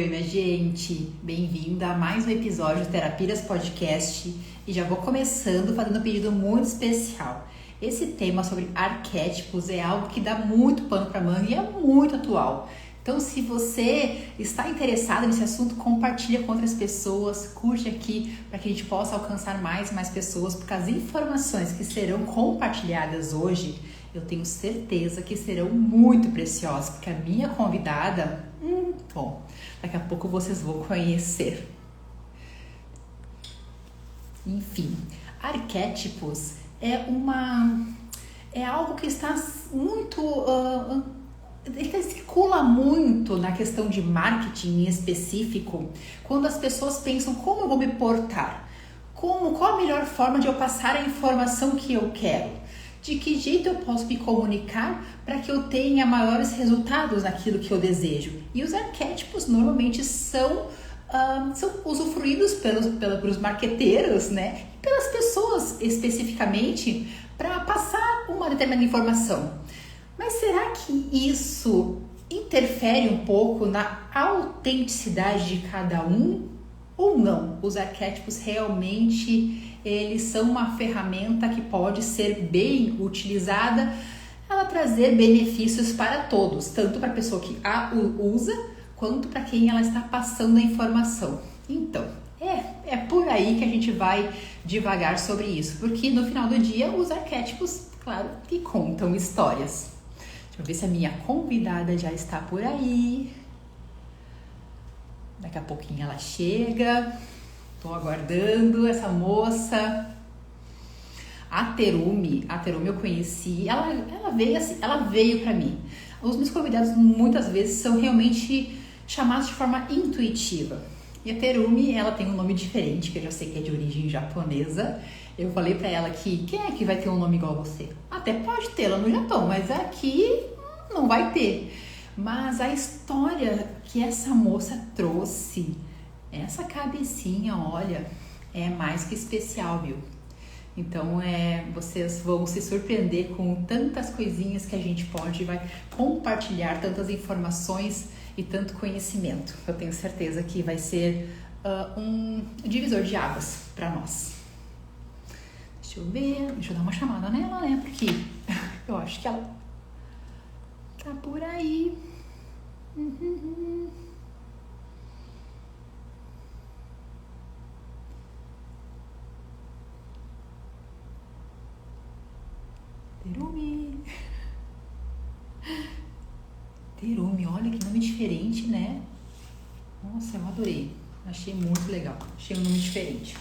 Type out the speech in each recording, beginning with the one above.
Oi, minha gente, bem-vinda a mais um episódio do Terapias Podcast e já vou começando fazendo um pedido muito especial. Esse tema sobre arquétipos é algo que dá muito pano para manga e é muito atual. Então, se você está interessado nesse assunto, compartilha com outras pessoas, curte aqui para que a gente possa alcançar mais e mais pessoas, porque as informações que serão compartilhadas hoje, eu tenho certeza que serão muito preciosas, porque a minha convidada, bom, daqui a pouco vocês vão conhecer. Enfim, arquétipos é algo que está muito ele circula muito na questão de marketing em específico, quando as pessoas pensam como eu vou me portar, qual a melhor forma de eu passar a informação que eu quero, de que jeito eu posso me comunicar para que eu tenha maiores resultados naquilo que eu desejo. E os arquétipos normalmente são usufruídos pelos marqueteiros, né? E pelas pessoas especificamente para passar uma determinada informação. Mas será que isso interfere um pouco na autenticidade de cada um ou não? Os arquétipos realmente eles são uma ferramenta que pode ser bem utilizada, ela trazer benefícios para todos, tanto para a pessoa que a usa, quanto para quem ela está passando a informação. Então, é por aí que a gente vai devagar sobre isso, porque no final do dia os arquétipos, claro, que contam histórias. Deixa eu ver se a minha convidada já está por aí. Daqui a pouquinho ela chega. Estou aguardando essa moça. A Terumi eu conheci. Ela veio para mim. Os meus convidados muitas vezes são realmente chamados de forma intuitiva. E a Terumi, ela tem um nome diferente, que eu já sei que é de origem japonesa. Eu falei pra ela que quem é que vai ter um nome igual a você? Até pode ter lá no Japão, mas aqui não vai ter. Mas a história que essa moça trouxe, essa cabecinha, olha, é mais que especial, viu? Então, vocês vão se surpreender com tantas coisinhas que a gente pode e vai compartilhar, tantas informações e tanto conhecimento. Eu tenho certeza que vai ser um divisor de águas para nós. Deixa eu ver, deixa eu dar uma chamada nela, né? Porque eu acho que ela tá por aí. Terumi, olha que nome diferente, né? Nossa, eu adorei. Achei muito legal. Achei um nome diferente.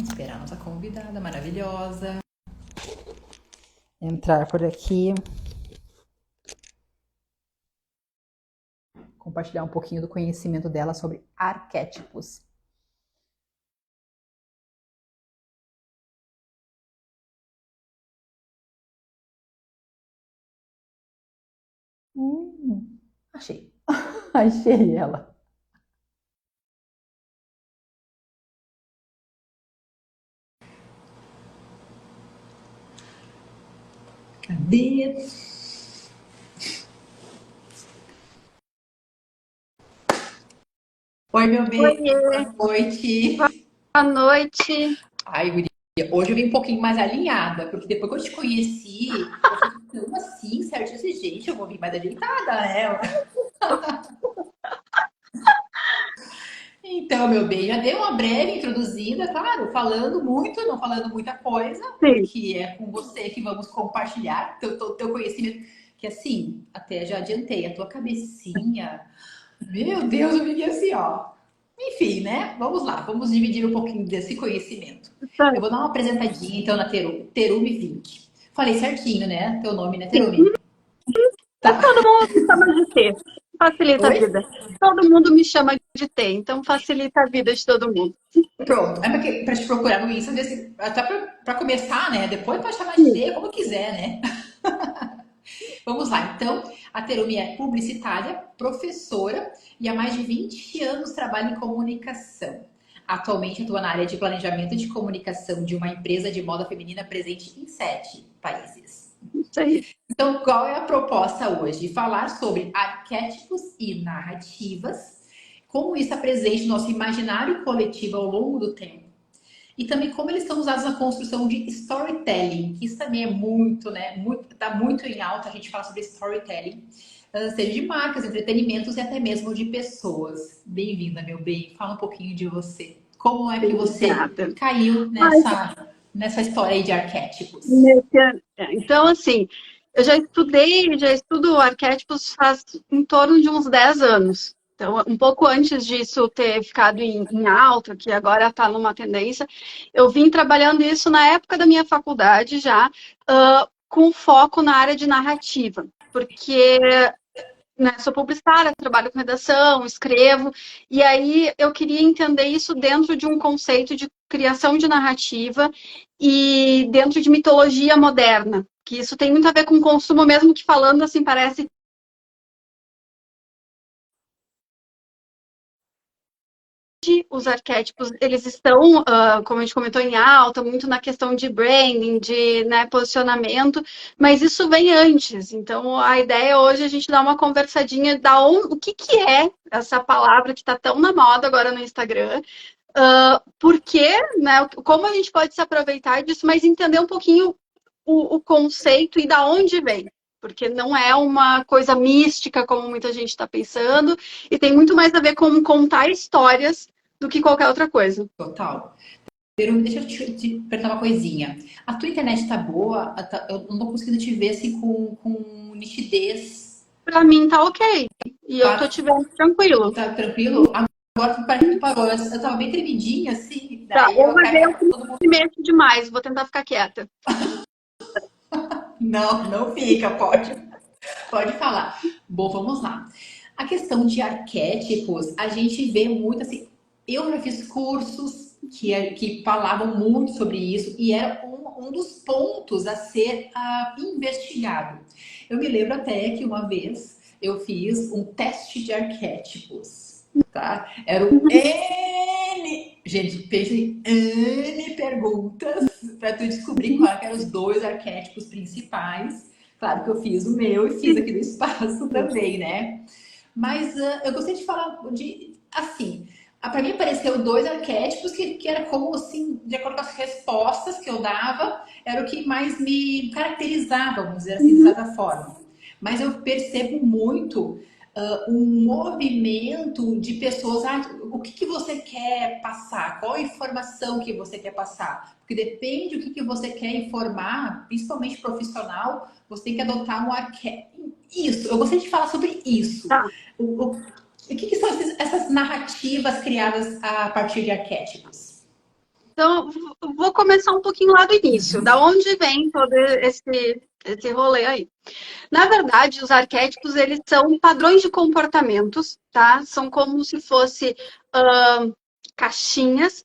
Esperar a nossa convidada maravilhosa entrar por aqui. Compartilhar um pouquinho do conhecimento dela sobre arquétipos. Achei. Achei ela. Cadê? Oi, meu bem. Oiê, Boa noite. boa noite. Ai, guria, hoje eu vim um pouquinho mais alinhada, porque depois que eu te conheci, eu falei, como assim, certo? Disse, gente, eu vou vir mais ajeitada, né? Então, meu bem, já dei uma breve introduzida, claro, falando muito, não falando muita coisa, Sim, porque é com você que vamos compartilhar teu conhecimento, que assim, até já adiantei, a tua cabecinha, meu Deus, eu fiquei assim, ó. Enfim, né? Vamos lá, vamos dividir um pouquinho desse conhecimento. Eu vou dar uma apresentadinha, então, na Terumi Vink. Falei certinho, né? Teu nome, né, sim. Terumi? Tá. Todo mundo me chama de T. Facilita a Oi? vida. Todo mundo me chama de T, então facilita a vida de todo mundo. Pronto. É pra te procurar no Insta, até pra começar, né? Depois pode chamar de Sim. T, como quiser, né? Vamos lá. Então, a Terumi é publicitária, professora e há mais de 20 anos trabalha em comunicação. Atualmente atua na área de planejamento de comunicação de uma empresa de moda feminina presente em 7 países. Isso aí. Então, qual é a proposta hoje? Falar sobre arquétipos e narrativas, como isso é presente no nosso imaginário coletivo ao longo do tempo. E também como eles são usados na construção de storytelling, que isso também é muito, né? Tá muito em alta a gente fala sobre storytelling, seja de marcas, entretenimentos e até mesmo de pessoas. Bem-vinda, meu bem. Fala um pouquinho de você. Como é que você Obrigada. caiu nessa história aí de arquétipos? Então, assim, eu já estudo arquétipos faz em torno de uns 10 anos. Então, um pouco antes disso ter ficado em alta, que agora está numa tendência, eu vim trabalhando isso na época da minha faculdade já, com foco na área de narrativa. Porque né, sou publicitária, trabalho com redação, escrevo, e aí eu queria entender isso dentro de um conceito de criação de narrativa e dentro de mitologia moderna, que isso tem muito a ver com consumo, mesmo que falando assim, parece que os arquétipos, eles estão, como a gente comentou, em alta, muito na questão de branding, de né, posicionamento, mas isso vem antes. Então, a ideia hoje é a gente dar uma conversadinha o que, que é essa palavra que está tão na moda agora no Instagram, por quê, né, como a gente pode se aproveitar disso, mas entender um pouquinho o conceito e da onde vem. Porque não é uma coisa mística, como muita gente está pensando, e tem muito mais a ver com contar histórias do que qualquer outra coisa. Total. Deixa eu te perguntar uma coisinha. A tua internet tá boa? Eu não tô conseguindo te ver assim com nitidez. Pra mim tá ok. E eu tô Tá, te vendo tranquilo. tá tranquilo? Agora tu parece que parou. Eu tava bem tremidinha, assim. Tá, Daí ou eu vai ver eu quero que todo mundo. me mexo demais. Vou tentar ficar quieta. Não, não fica, pode falar. Bom, vamos lá. A questão de arquétipos, a gente vê muito assim. Eu já fiz cursos que falavam muito sobre isso e era um dos pontos a ser investigado. Eu me lembro até que uma vez eu fiz um teste de arquétipos, tá? Era o N. Gente, pensei em N perguntas para tu descobrir quais eram os dois arquétipos principais. Claro que eu fiz o meu e fiz aqui no espaço também, né? Mas eu gostei de falar de assim. Para mim apareceu dois arquétipos que era como assim, de acordo com as respostas que eu dava, era o que mais me caracterizava, vamos dizer assim, de certa forma. Mas eu percebo muito um movimento de pessoas. O que você quer passar? Qual a informação que você quer passar? Porque depende do que você quer informar, principalmente profissional, você tem que adotar um arquétipo. Isso, eu gostaria de falar sobre isso. Tá. O que são essas narrativas criadas a partir de arquétipos? Então, vou começar um pouquinho lá do início. Da onde vem todo esse rolê aí? Na verdade, os arquétipos, eles são padrões de comportamentos, tá? São como se fosse caixinhas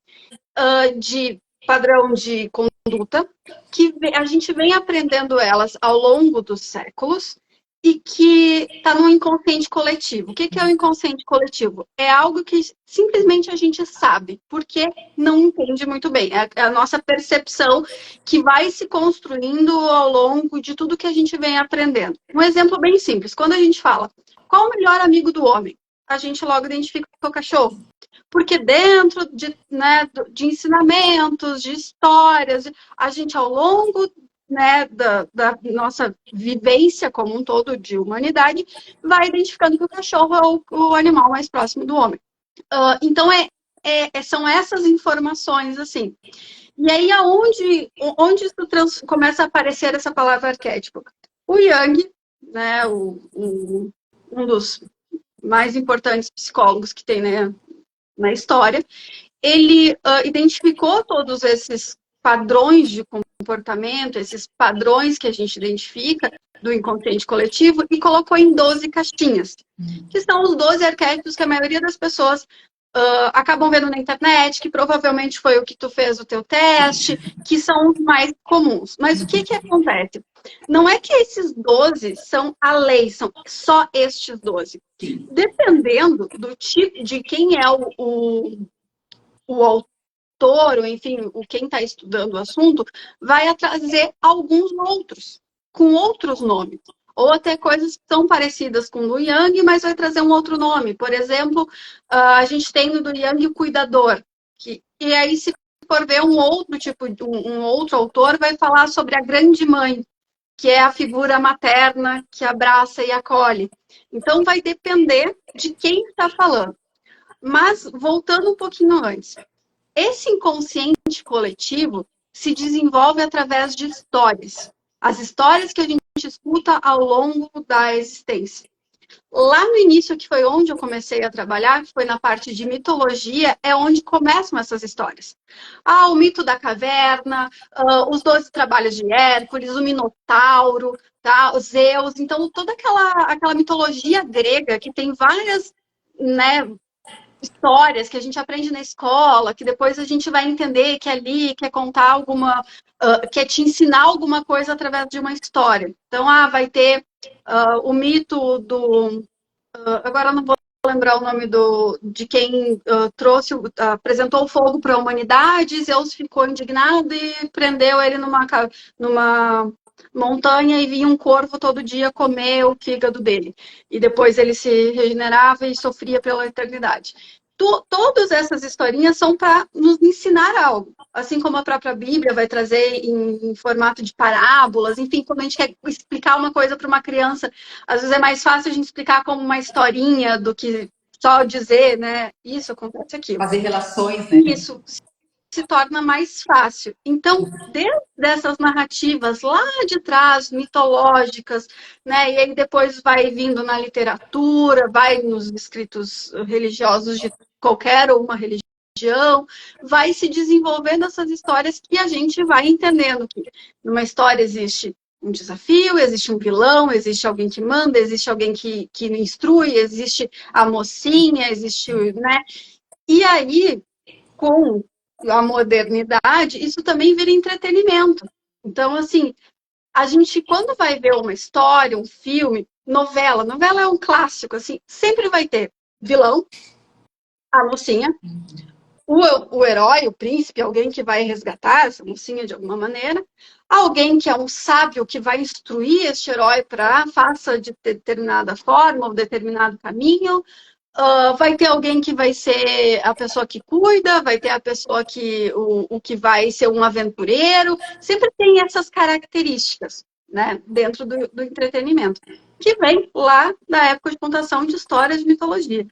de padrão de conduta que a gente vem aprendendo elas ao longo dos séculos e que está no inconsciente coletivo. O que é o inconsciente coletivo? É algo que simplesmente a gente sabe, porque não entende muito bem. É a nossa percepção que vai se construindo ao longo de tudo que a gente vem aprendendo. Um exemplo bem simples: quando a gente fala qual o melhor amigo do homem, a gente logo identifica o cachorro. Porque dentro né, de ensinamentos, de histórias, a gente, ao longo né, da nossa vivência como um todo de humanidade, vai identificando que o cachorro é o animal mais próximo do homem. Então, são essas informações, assim. E aí, onde isso começa a aparecer essa palavra arquétipo? O Jung, né, um dos mais importantes psicólogos que tem, né, na história, ele identificou todos esses padrões de comportamento, esses padrões que a gente identifica do inconsciente coletivo e colocou em 12 caixinhas, que são os 12 arquétipos que a maioria das pessoas acabam vendo na internet, que provavelmente foi o que tu fez o teu teste, que são os mais comuns. Mas o que acontece? Não é que esses 12 são a lei, são só estes 12. Dependendo do tipo de quem é o autor, ou enfim, quem está estudando o assunto, vai trazer alguns outros. com outros nomes. Ou até coisas que são parecidas com o do Yang, mas vai trazer um outro nome. Por exemplo, a gente tem no do Yang o cuidador. E aí, se for ver um outro tipo, um outro autor, vai falar sobre a grande mãe, que é a figura materna que abraça e acolhe. Então, vai depender de quem está falando. Mas, voltando um pouquinho antes, esse inconsciente coletivo se desenvolve através de histórias. As histórias que a gente escuta ao longo da existência. Lá no início, que foi onde eu comecei a trabalhar, que foi na parte de mitologia, é onde começam essas histórias. O mito da caverna, os 12 trabalhos de Hércules, o Minotauro, tá? Os Zeus. Então, toda aquela mitologia grega que tem várias, né, histórias que a gente aprende na escola, que depois a gente vai entender que ali quer contar alguma, quer te ensinar alguma coisa através de uma história. Então, vai ter o mito do... agora eu não vou lembrar o nome de quem apresentou o fogo para a humanidade, Zeus ficou indignado e prendeu ele numa montanha e vinha um corvo todo dia comer o fígado dele. E depois ele se regenerava e sofria pela eternidade. Todas essas historinhas são para nos ensinar algo. Assim como a própria Bíblia vai trazer em formato de parábolas, enfim, quando a gente quer explicar uma coisa para uma criança, às vezes é mais fácil a gente explicar como uma historinha do que só dizer, né? Isso acontece aqui. Fazer relações, né? Isso se torna mais fácil. Então, desde essas narrativas lá de trás, mitológicas, né? E aí depois vai vindo na literatura, vai nos escritos religiosos de qualquer uma religião, vai se desenvolvendo essas histórias que a gente vai entendendo que numa história existe um desafio, existe um vilão, existe alguém que manda, existe alguém que instrui, existe a mocinha, existe, né? E aí, com a modernidade, isso também vira entretenimento. Então, assim, a gente, quando vai ver uma história, um filme, novela é um clássico, assim, sempre vai ter vilão, a mocinha, o herói, o príncipe, alguém que vai resgatar essa mocinha de alguma maneira, alguém que é um sábio que vai instruir este herói para faça de determinada forma ou determinado caminho. Vai ter alguém que vai ser a pessoa que cuida, vai ter a pessoa o que vai ser um aventureiro. Sempre tem essas características, né, dentro do entretenimento, que vem lá da época de contação de histórias de mitologia.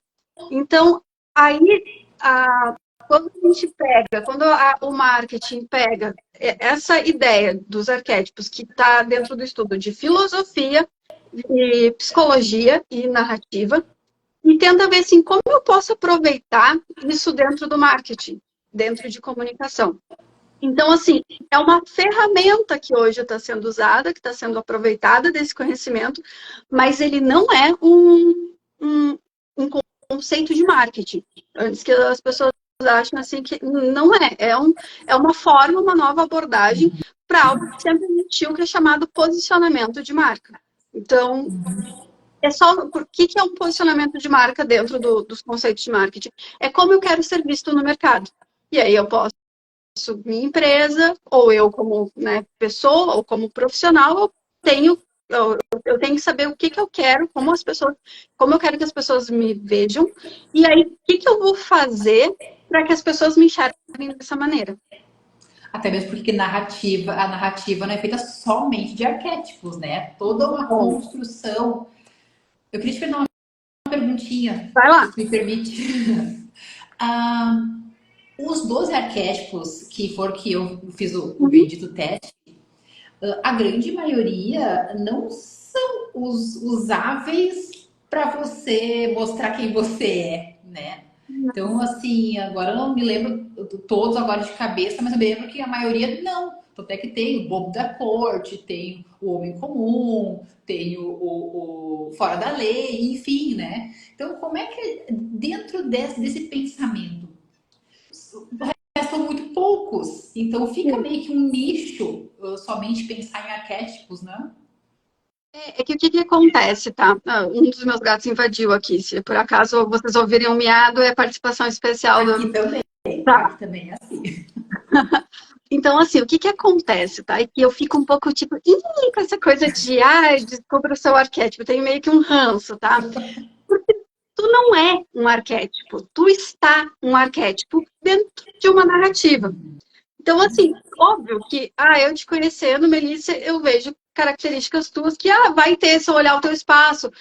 Então, aí, quando a gente pega, quando o marketing pega essa ideia dos arquétipos que está dentro do estudo de filosofia, de psicologia e narrativa, e tenta ver assim, como eu posso aproveitar isso dentro do marketing, dentro de comunicação. Então, assim, é uma ferramenta que hoje está sendo usada, que está sendo aproveitada desse conhecimento, mas ele não é um conceito de marketing. Antes que as pessoas achem assim que não é. É uma forma, uma nova abordagem para algo que sempre existiu, que é chamado posicionamento de marca. Então, o que é um posicionamento de marca dentro dos conceitos de marketing? É como eu quero ser visto no mercado. E aí eu posso, minha empresa, ou eu como, né, pessoa, ou como profissional, eu tenho que saber o que eu quero, como eu quero que as pessoas me vejam, e aí o que eu vou fazer para que as pessoas me enxerguem dessa maneira. Até mesmo porque a narrativa não é feita somente de arquétipos, né? Toda uma construção. Eu queria te fazer uma perguntinha. Vai lá. Se me permite. Os 12 arquétipos que eu fiz o bendito teste, a grande maioria não são os usáveis para você mostrar quem você é, né? Então, assim, agora eu não me lembro todos agora de cabeça, mas eu me lembro que a maioria não. Até que tem o bobo da corte, tem o homem comum, tem o fora da lei, enfim, né? Então, como é que dentro desse pensamento restam muito poucos, então fica meio que um nicho somente pensar em arquétipos, não? É que o que acontece, tá? Um dos meus gatos invadiu aqui. Se por acaso vocês ouvirem um miado, é participação especial aqui também. Tá. Aqui também é assim. Então, assim, o que que acontece, tá? E que eu fico um pouco, tipo, "Ih", com essa coisa de, descubra o seu arquétipo. Eu tenho meio que um ranço, tá? Tu não é um arquétipo, tu está um arquétipo dentro de uma narrativa. Então, assim, óbvio que, eu te conhecendo, Melissa, eu vejo características tuas que, vai ter, se eu olhar o teu espaço,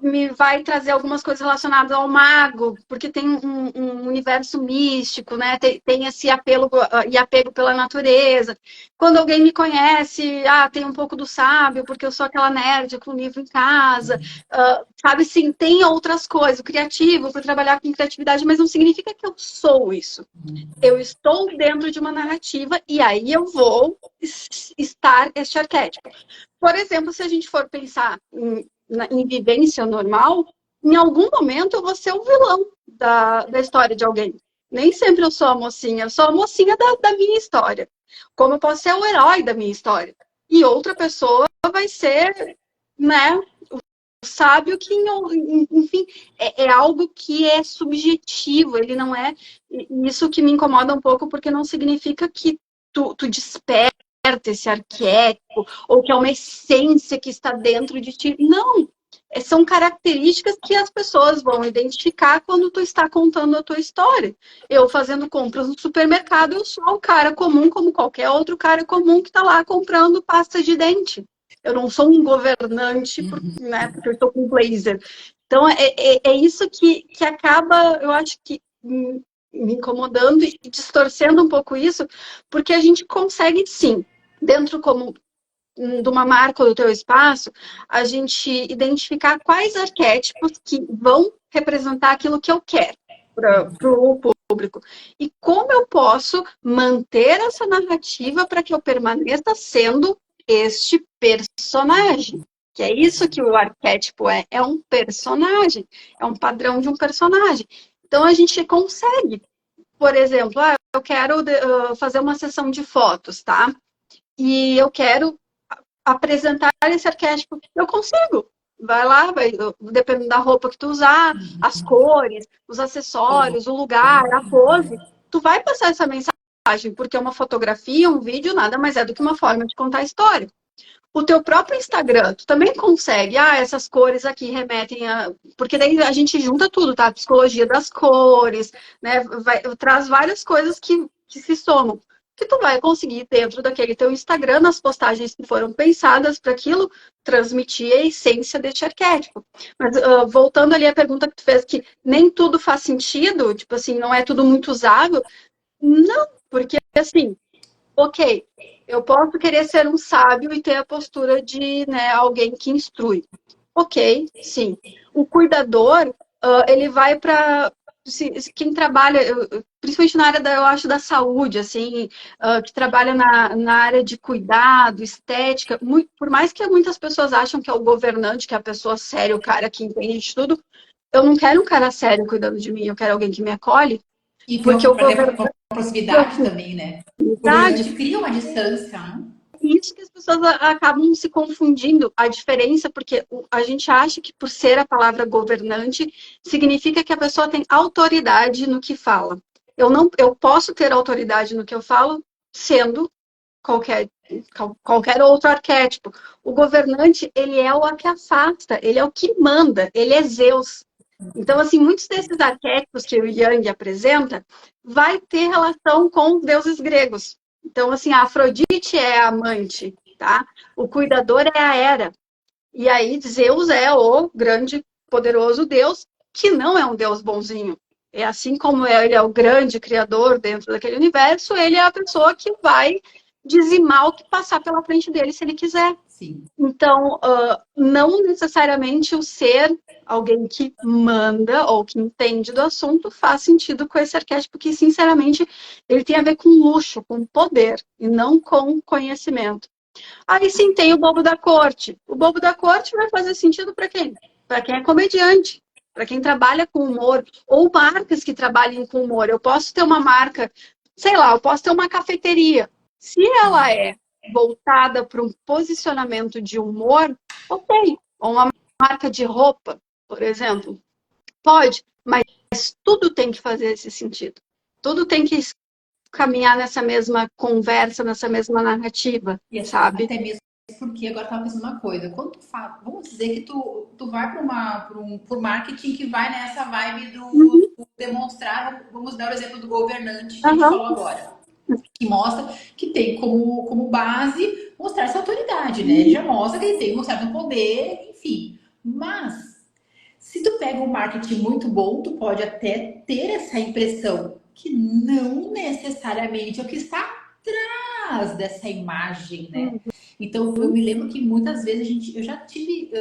me vai trazer algumas coisas relacionadas ao mago, porque tem um universo místico, né? Tem esse apelo e apego pela natureza. Quando alguém me conhece, tem um pouco do sábio, porque eu sou aquela nerd com livro em casa. Sabe, sim, tem outras coisas, o criativo, por trabalhar com criatividade, mas não significa que eu sou isso. Eu estou dentro de uma narrativa e aí eu vou estar este arquétipo. Por exemplo, se a gente for pensar em vivência normal, em algum momento eu vou ser o vilão da história de alguém. Nem sempre eu sou eu sou a mocinha da minha história. Como eu posso ser o herói da minha história. E outra pessoa vai ser, né, sábio que, enfim, é algo que é subjetivo, ele não é. Isso que me incomoda um pouco, porque não significa que tu desperta esse arquétipo, ou que é uma essência que está dentro de ti. Não! São características que as pessoas vão identificar quando tu está contando a tua história. Eu fazendo compras no supermercado, eu sou o cara comum, como qualquer outro cara comum que está lá comprando pasta de dente. Eu não sou um governante, porque eu estou com blazer. Então, é isso que acaba, eu acho que me incomodando e distorcendo um pouco isso, porque a gente consegue, sim, dentro como de uma marca do teu espaço, a gente identificar quais arquétipos que vão representar aquilo que eu quero para o público. E como eu posso manter essa narrativa para que eu permaneça sendo este personagem. Que é isso que o arquétipo é um personagem, é um padrão de um personagem. Então a gente consegue, por exemplo, eu quero fazer uma sessão de fotos, tá? E eu quero apresentar esse arquétipo. Eu consigo. Vai lá, dependendo da roupa que tu usar, as cores, os acessórios, o lugar, a pose, tu vai passar essa mensagem, porque uma fotografia, um vídeo, nada mais é do que uma forma de contar a história. O teu próprio Instagram, tu também consegue, essas cores aqui remetem a... Porque daí a gente junta tudo, tá? A psicologia das cores, né? Traz várias coisas que se somam. Que tu vai conseguir, dentro daquele teu Instagram, nas postagens que foram pensadas para aquilo, transmitir a essência deste arquétipo. Mas voltando ali à pergunta que tu fez, que nem tudo faz sentido, tipo assim, não é tudo muito usável. Não, porque assim, ok, eu posso querer ser um sábio e ter a postura de, né, alguém que instrui. Ok, sim. O cuidador, ele vai para quem trabalha, principalmente na área eu acho, da saúde, assim, que trabalha na área de cuidado, estética, por mais que muitas pessoas acham que é o governante, que é a pessoa séria, o cara que entende de tudo, eu não quero um cara sério cuidando de mim, eu quero alguém que me acolhe, E porque o governante... uma proximidade também, né? O governante cria uma distância, né? Isso que as pessoas acabam se confundindo a diferença, porque a gente acha que por ser a palavra governante significa que a pessoa tem autoridade no que fala. Eu posso ter autoridade no que eu falo sendo qualquer outro arquétipo. O governante, ele é o que afasta, ele é o que manda, ele é Zeus. Então, assim, muitos desses arquétipos que o Jung apresenta vai ter relação com os deuses gregos. Então, assim, a Afrodite é a amante, tá? O cuidador é a Hera. E aí, Zeus é o grande, poderoso deus, que não é um deus bonzinho. É assim como ele é o grande criador dentro daquele universo, ele é a pessoa que vai dizimar o que passar pela frente dele se ele quiser. Sim. Então, não necessariamente o ser alguém que manda ou que entende do assunto faz sentido com esse arquétipo, que, sinceramente, ele tem a ver com luxo, com poder, e não com conhecimento. Aí sim tem o bobo da corte. O bobo da corte vai fazer sentido para quem? Para quem é comediante, para quem trabalha com humor, ou marcas que trabalhem com humor. Eu posso ter uma marca, sei lá, eu posso ter uma cafeteria. Se ela é voltada para um posicionamento de humor, ok. Ou uma marca de roupa, por exemplo, pode, mas tudo tem que fazer esse sentido. Tudo tem que caminhar nessa mesma conversa, nessa mesma narrativa, E sabe? até mesmo porque agora eu tava pensando uma coisa, quando tu fala, vamos dizer que tu vai por marketing que vai nessa vibe Uhum, do demonstrar, vamos dar o exemplo do governante que a gente aham, falou agora, que mostra que tem como base mostrar essa autoridade, né? Ele uhum, já mostra que ele tem um certo poder, enfim. Mas se tu pega um marketing muito bom, tu pode até ter essa impressão que não necessariamente é o que está atrás dessa imagem, né? Então, eu uhum, me lembro que muitas vezes eu já tive,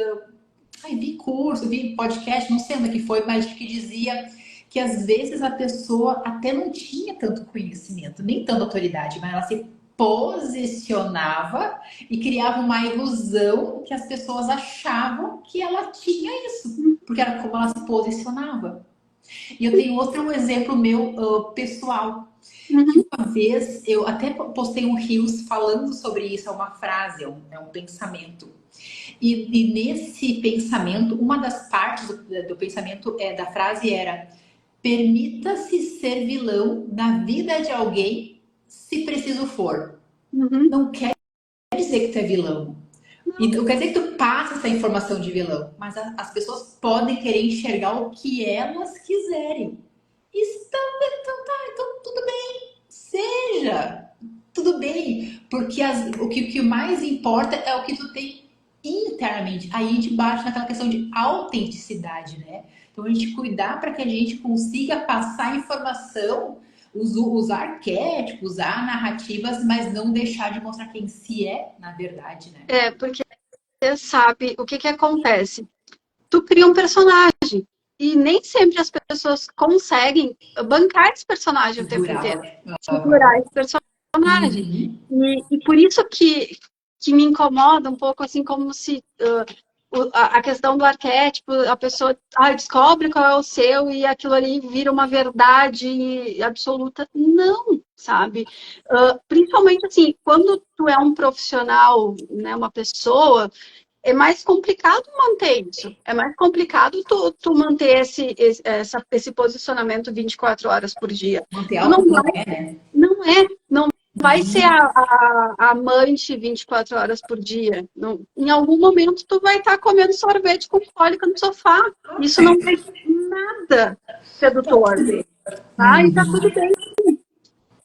vi curso, vi podcast, não sei onde que foi, mas que dizia que às vezes a pessoa até não tinha tanto conhecimento, nem tanta autoridade, mas ela se posicionava e criava uma ilusão que as pessoas achavam que ela tinha isso, porque era como ela se posicionava. E eu tenho outro exemplo meu pessoal, que uhum, uma vez eu até postei um Reels falando sobre isso, é uma frase, é um pensamento. E nesse pensamento, uma das partes do pensamento da frase era: permita-se ser vilão na vida de alguém se preciso for. uhum. Não quer dizer que tu é vilão. E não quer dizer que tu passa essa informação de vilão, mas as pessoas podem querer enxergar o que elas quiserem. Então tudo bem, seja, tudo bem, porque o que mais importa é o que tu tem internamente. Aí a gente bate naquela questão de autenticidade, né? Então a gente cuidar para que a gente consiga passar informação, usar arquétipos, usar narrativas, mas não deixar de mostrar quem se é, na verdade, né? É, porque você sabe o que que acontece. Tu cria um personagem e nem sempre as pessoas conseguem bancar esse personagem o tempo inteiro, Segurar. segurar esse personagem. Uhum. E por isso que me incomoda um pouco, assim, como se a questão do arquétipo, a pessoa descobre qual é o seu e aquilo ali vira uma verdade absoluta. Não, sabe? Principalmente, assim, quando tu é um profissional, né, uma pessoa, é mais complicado manter isso. É mais complicado tu manter esse posicionamento 24 horas por dia. Manter Tu algo não que não vai, é, né? não vai ser a amante 24 horas por dia. Não, em algum momento tu vai estar comendo sorvete com cólica no sofá. Isso não é nada Tá sedutor, tudo bem. tá? E tá tudo bem.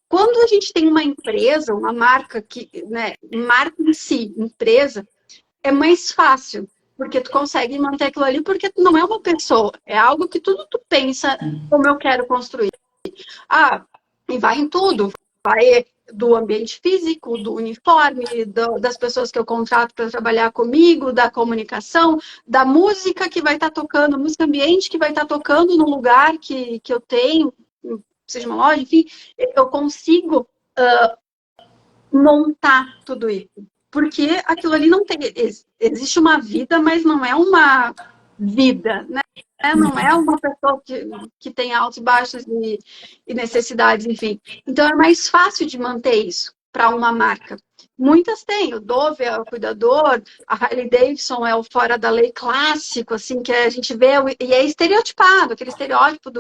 Quando a gente tem uma empresa, uma marca que, né, marca em si, empresa, é mais fácil, porque tu consegue manter aquilo ali, porque tu não é uma pessoa, é algo que tudo tu pensa como eu quero construir. Ah, e vai em tudo, vai do ambiente físico, do uniforme, das pessoas que eu contrato para trabalhar comigo, da comunicação, da música que vai estar tocando, música ambiente que vai estar tocando no lugar que eu tenho, seja uma loja, enfim, eu consigo montar tudo isso. Porque aquilo ali não tem. Existe uma vida, mas não é uma vida, né? Não é uma pessoa que tem altos e baixos e necessidades, enfim. Então é mais fácil de manter isso para uma marca. Muitas têm, o Dove é o cuidador, a Harley Davidson é o fora da lei clássico, assim, que a gente vê, e é estereotipado, aquele estereótipo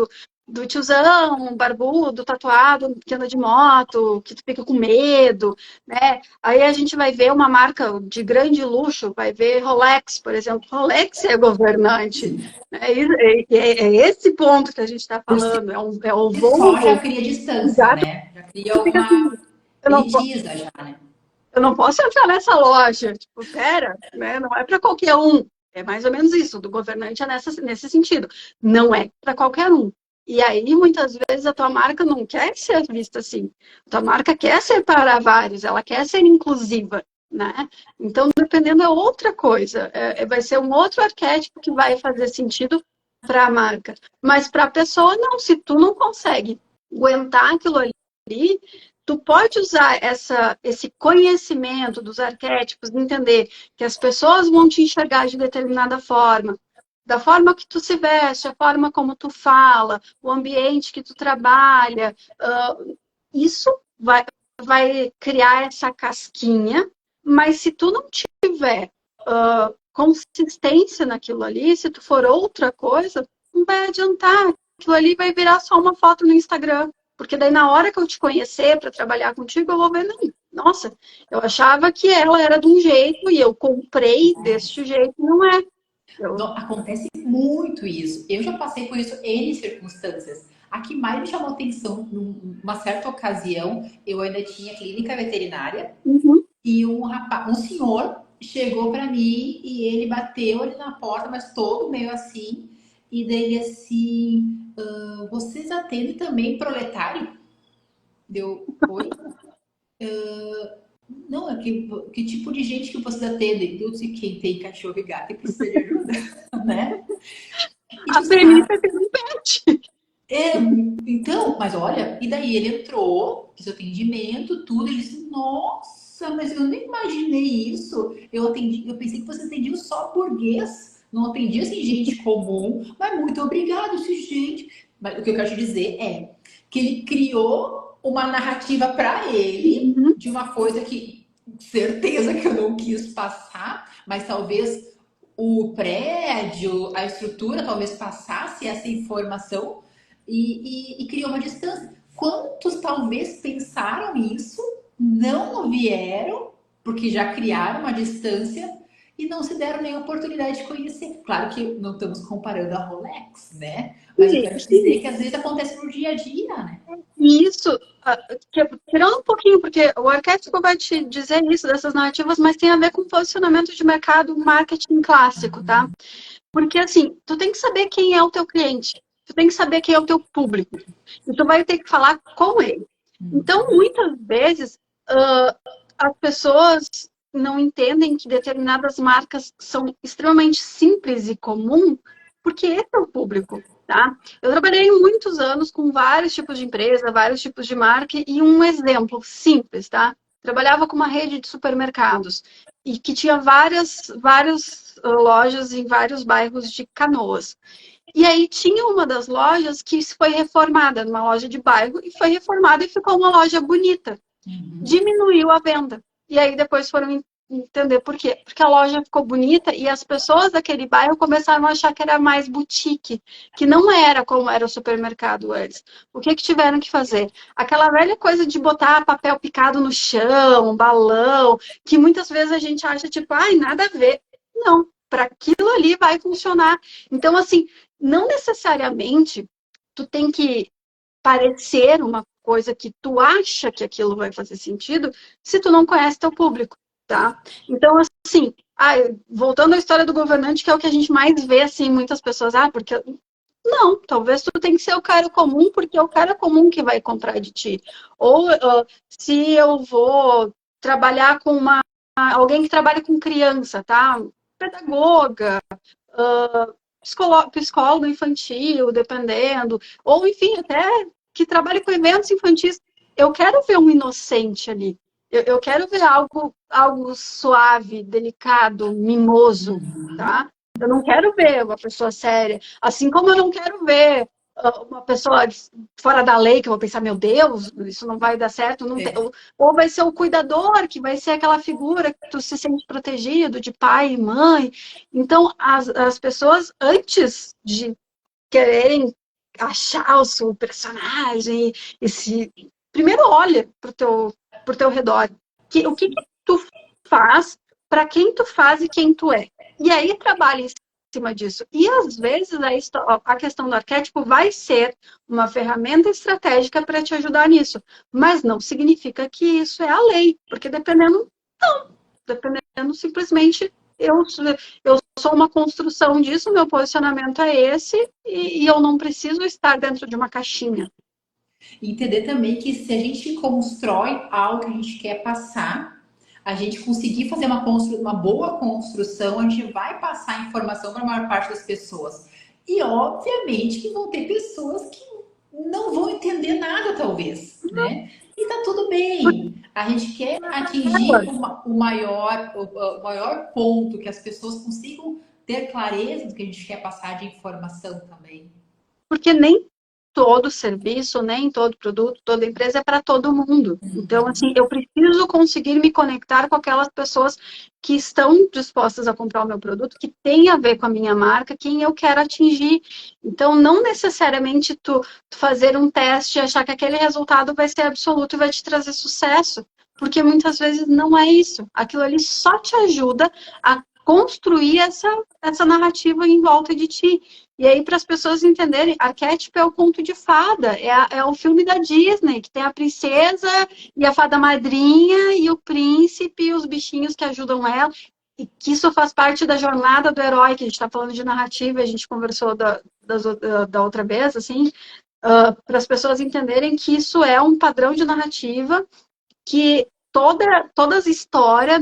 do tiozão, barbudo, tatuado, que anda de moto, que tu fica com medo, né? Aí a gente vai ver uma marca de grande luxo, vai ver Rolex, por exemplo. Rolex é governante. É esse ponto que a gente está Por si falando. É o só já Volvo. cria distância, Exato. né? Já cria Fica assim, uma eu não, elitiza já, né? eu não posso entrar nessa loja. Tipo, pera, né? Não é para qualquer um. É mais ou menos isso. Do governante é nesse sentido. Não é para qualquer um. E aí, muitas vezes, a tua marca não quer ser vista assim. A tua marca quer ser para vários, ela quer ser inclusiva, né? Então, dependendo, é outra coisa. Vai ser um outro arquétipo que vai fazer sentido para a marca. Mas para a pessoa, não. Se tu não consegue aguentar aquilo ali, tu pode usar esse conhecimento dos arquétipos, entender que as pessoas vão te enxergar de determinada forma, da forma que tu se veste, a forma como tu fala, o ambiente que tu trabalha, isso vai criar essa casquinha, mas se tu não tiver consistência naquilo ali, se tu for outra coisa, não vai adiantar. Aquilo ali vai virar só uma foto no Instagram. Porque daí na hora que eu te conhecer para trabalhar contigo, eu vou ver, não, nossa, eu achava que ela era de um jeito e eu comprei desse jeito, não é. Eu... Acontece muito isso. Eu já passei por isso em circunstâncias. A que mais me chamou atenção, numa certa ocasião, eu ainda tinha clínica veterinária Uhum. e um rapaz, um senhor chegou para mim e ele bateu ali na porta, mas todo meio assim, e daí assim, vocês atendem também proletário? Deu, oi? Não, que tipo de gente que vocês atendem? Eu disse, quem tem cachorro e gato e precisa de ajuda, né? E A tipo assim, premissa é que não pede. é, então, mas olha, e daí ele entrou, fiz o atendimento, tudo, ele disse, nossa, mas eu nem imaginei isso. Eu atendi, eu pensei que você atendia só burguês, não atendia assim, gente comum, mas muito obrigado, esse gente. Mas o que eu quero te dizer é que ele criou uma narrativa para ele Uhum. de uma coisa que certeza que eu não quis passar, mas talvez o prédio, a estrutura talvez passasse essa informação e criou uma distância. Quantos talvez pensaram isso, não vieram, porque já criaram uma distância e não se deram nem a oportunidade de conhecer. Claro que não estamos comparando a Rolex, né? Mas eu Sim, quero te dizer sim. que às vezes acontece no dia a dia, né? E isso, tirando um pouquinho, porque o arquétipo vai te dizer isso, dessas narrativas, mas tem a ver com posicionamento de mercado, marketing clássico, tá? Porque, assim, tu tem que saber quem é o teu cliente, tu tem que saber quem é o teu público, e tu vai ter que falar com ele. Então, muitas vezes, as pessoas não entendem que determinadas marcas são extremamente simples e comum, porque esse é o público, tá? Eu trabalhei muitos anos com vários tipos de empresa, vários tipos de marca, e um exemplo simples, tá? Trabalhava com uma rede de supermercados e que tinha várias lojas em vários bairros de Canoas. E aí tinha uma das lojas que foi reformada, uma loja de bairro, e foi reformada e ficou uma loja bonita. Uhum. Diminuiu a venda. E aí depois foram entender por quê. Porque a loja ficou bonita e as pessoas daquele bairro começaram a achar que era mais boutique, que não era como era o supermercado antes. O que que tiveram que fazer? Aquela velha coisa de botar papel picado no chão, balão, que muitas vezes a gente acha tipo, ai, nada a ver. Não, para aquilo ali vai funcionar. Então, assim, não necessariamente tu tem que parecer uma coisa que tu acha que aquilo vai fazer sentido se tu não conhece teu público, tá? Então, assim, voltando à história do governante, que é o que a gente mais vê, assim, muitas pessoas, porque... Não, talvez tu tenha que ser o cara comum, porque é o cara comum que vai comprar de ti. Ou se eu vou trabalhar com alguém que trabalha com criança, tá? Pedagoga, psicólogo infantil, dependendo, ou enfim, até que trabalhe com eventos infantis. Eu quero ver um inocente ali. Eu quero ver algo suave, delicado, mimoso, tá? Eu não quero ver uma pessoa séria. Assim como eu não quero ver uma pessoa fora da lei, que eu vou pensar, meu Deus, isso não vai dar certo. Não tem... É. Ou vai ser o cuidador, que vai ser aquela figura que tu se sente protegido, de pai e mãe. Então, as pessoas, antes de quererem achar o seu personagem, primeiro olha pro teu redor. O que tu faz, para quem tu faz e quem tu é. E aí trabalha em cima disso. E às vezes a questão do arquétipo vai ser uma ferramenta estratégica para te ajudar nisso. Mas não significa que isso é a lei, porque dependendo simplesmente eu sou uma construção disso, meu posicionamento é esse e eu não preciso estar dentro de uma caixinha. E entender também que se a gente constrói algo que a gente quer passar, a gente conseguir fazer uma boa construção, a gente vai passar a informação para a maior parte das pessoas. E obviamente que vão ter pessoas que não vão entender nada, talvez, né? E tá tudo bem. A gente quer atingir o maior ponto, que as pessoas consigam ter clareza do que a gente quer passar de informação também. Porque nem todo serviço, nem todo produto, toda empresa é para todo mundo. Então, assim, eu preciso conseguir me conectar com aquelas pessoas que estão dispostas a comprar o meu produto, que tem a ver com a minha marca, quem eu quero atingir. Então, não necessariamente tu fazer um teste e achar que aquele resultado vai ser absoluto e vai te trazer sucesso, porque muitas vezes não é isso. Aquilo ali só te ajuda a construir essa narrativa em volta de ti. E aí, para as pessoas entenderem, arquétipo é o conto de fada, é o filme da Disney, que tem a princesa e a fada madrinha e o príncipe e os bichinhos que ajudam ela. E que isso faz parte da jornada do herói, que a gente está falando de narrativa, a gente conversou da outra vez, assim, para as pessoas entenderem que isso é um padrão de narrativa, que todas as histórias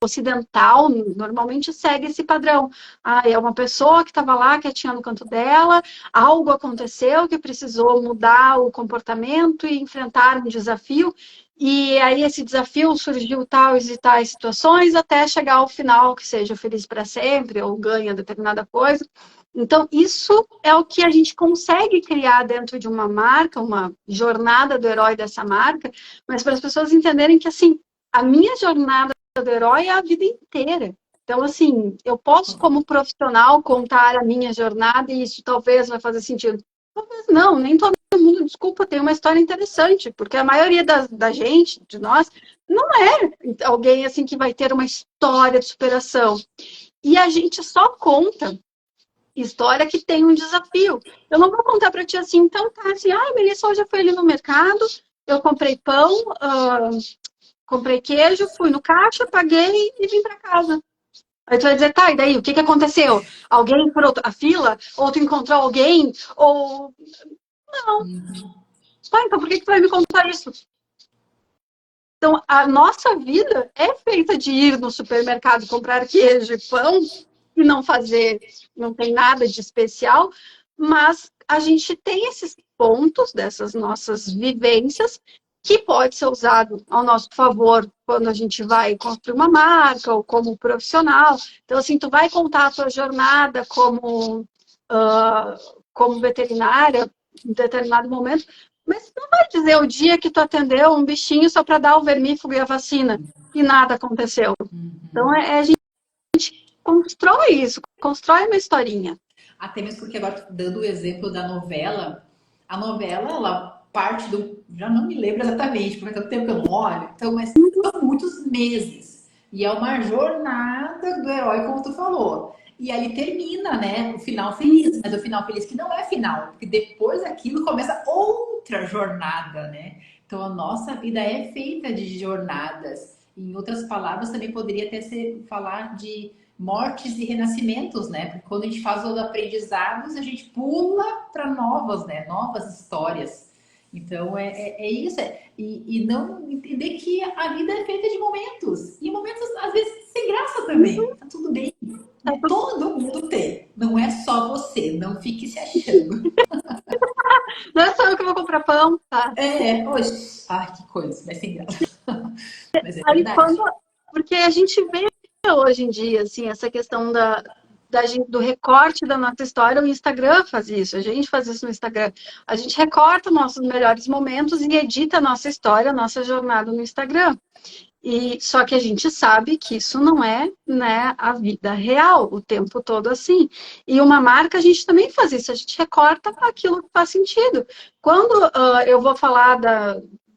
ocidental normalmente segue esse padrão. Ah, é uma pessoa que estava lá, quietinha no canto dela, algo aconteceu que precisou mudar o comportamento e enfrentar um desafio, e aí esse desafio surgiu tais e tais situações até chegar ao final, que seja feliz para sempre ou ganha determinada coisa. Então, isso é o que a gente consegue criar dentro de uma marca, uma jornada do herói dessa marca, mas para as pessoas entenderem que, assim, a minha jornada do herói é a vida inteira. Então, assim, eu posso, como profissional, contar a minha jornada e isso talvez vai fazer sentido. Talvez não, nem todo mundo, desculpa, tem uma história interessante, porque a maioria da gente, de nós, não é alguém, assim, que vai ter uma história de superação. E a gente só conta história que tem um desafio. Eu não vou contar para ti assim, então tá, assim, Melissa, hoje eu fui ali no mercado, eu comprei pão, comprei queijo, fui no caixa, paguei e vim para casa. Aí tu vai dizer, tá, e daí, o que aconteceu? Alguém furou a fila? Ou tu encontrou alguém? Ou... Não. Tá, então por que tu vai me contar isso? Então, a nossa vida é feita de ir no supermercado comprar queijo e pão e não tem nada de especial, mas a gente tem esses pontos dessas nossas vivências que pode ser usado ao nosso favor quando a gente vai construir uma marca ou como profissional. Então, assim, tu vai contar a tua jornada como veterinária em determinado momento, mas não vai dizer o dia que tu atendeu um bichinho só para dar o vermífugo e a vacina e nada aconteceu. Então, a gente constrói isso, constrói uma historinha. Até mesmo porque agora, dando o exemplo da novela, a novela, ela parte do... Já não me lembro exatamente, porque faz tanto tempo que eu não olho. Então, mas são muitos meses. E é uma jornada do herói, como tu falou. E aí termina, né? O final feliz. Mas o final feliz que não é final. Porque depois daquilo começa outra jornada, né? Então, a nossa vida é feita de jornadas. Em outras palavras, também poderia até falar de mortes e renascimentos, né? Porque quando a gente faz os aprendizados, a gente pula para novas, né? Novas histórias. Então é isso. E não entender que a vida é feita de momentos. E momentos, às vezes, sem graça também. Tá tudo bem. Todo mundo tem. Não é só você. Não fique se achando. Não é só eu que vou comprar pão, tá? Hoje. Ai, que coisa. Mas sem graça. Mas é Aí verdade. porque a gente vê hoje em dia, assim, essa questão do recorte da nossa história, o Instagram faz isso, a gente faz isso no Instagram. A gente recorta nossos melhores momentos e edita a nossa história, a nossa jornada no Instagram. E só que a gente sabe que isso não é, né, a vida real, o tempo todo assim. E uma marca, a gente também faz isso, a gente recorta aquilo que faz sentido. Quando eu vou falar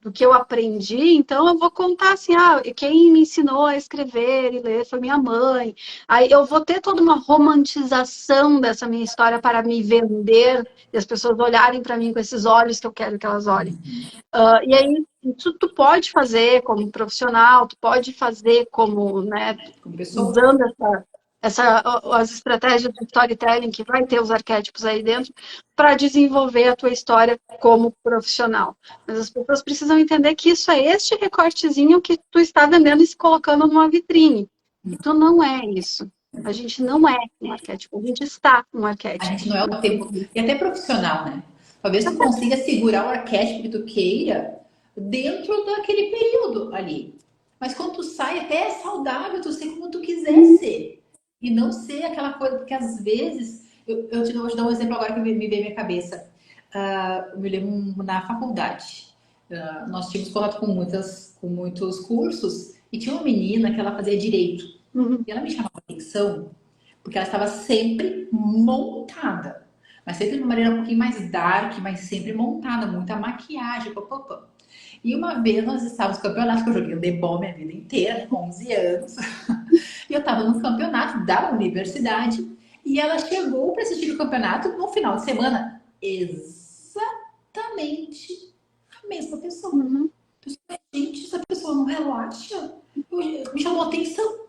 do que eu aprendi, então eu vou contar assim, quem me ensinou a escrever e ler foi minha mãe. Aí eu vou ter toda uma romantização dessa minha história para me vender e as pessoas olharem para mim com esses olhos que eu quero que elas olhem. E aí, isso tu pode fazer como profissional, tu pode fazer como, né, Como pessoa. usando as estratégias do storytelling, que vai ter os arquétipos aí dentro, para desenvolver a tua história como profissional. Mas as pessoas precisam entender que isso é este recortezinho que tu está vendendo e se colocando numa vitrine. E tu não é isso. A gente não é um arquétipo, a gente está um arquétipo. A gente não é o tempo. E até profissional, né? Talvez tu consiga segurar o arquétipo que tu queira dentro daquele período ali. Mas quando tu sai, até é saudável tu ser como tu quiser ser. E não ser aquela coisa, porque às vezes vou te dar um exemplo agora que me veio à minha cabeça. Eu me lembro na faculdade. Nós tínhamos contato com muitos cursos e tinha uma menina que ela fazia direito. Uhum. E ela me chamava a atenção porque ela estava sempre montada. Mas sempre de uma maneira um pouquinho mais dark, mas sempre montada, muita maquiagem, papapá. E uma vez nós estávamos no campeonato, que eu joguei handebol minha vida inteira, né, com 11 anos. E eu estava no campeonato da universidade e ela chegou para assistir o campeonato no final de semana. Exatamente a mesma pessoa. Uhum. Gente, essa pessoa não relaxa. Me chamou a atenção.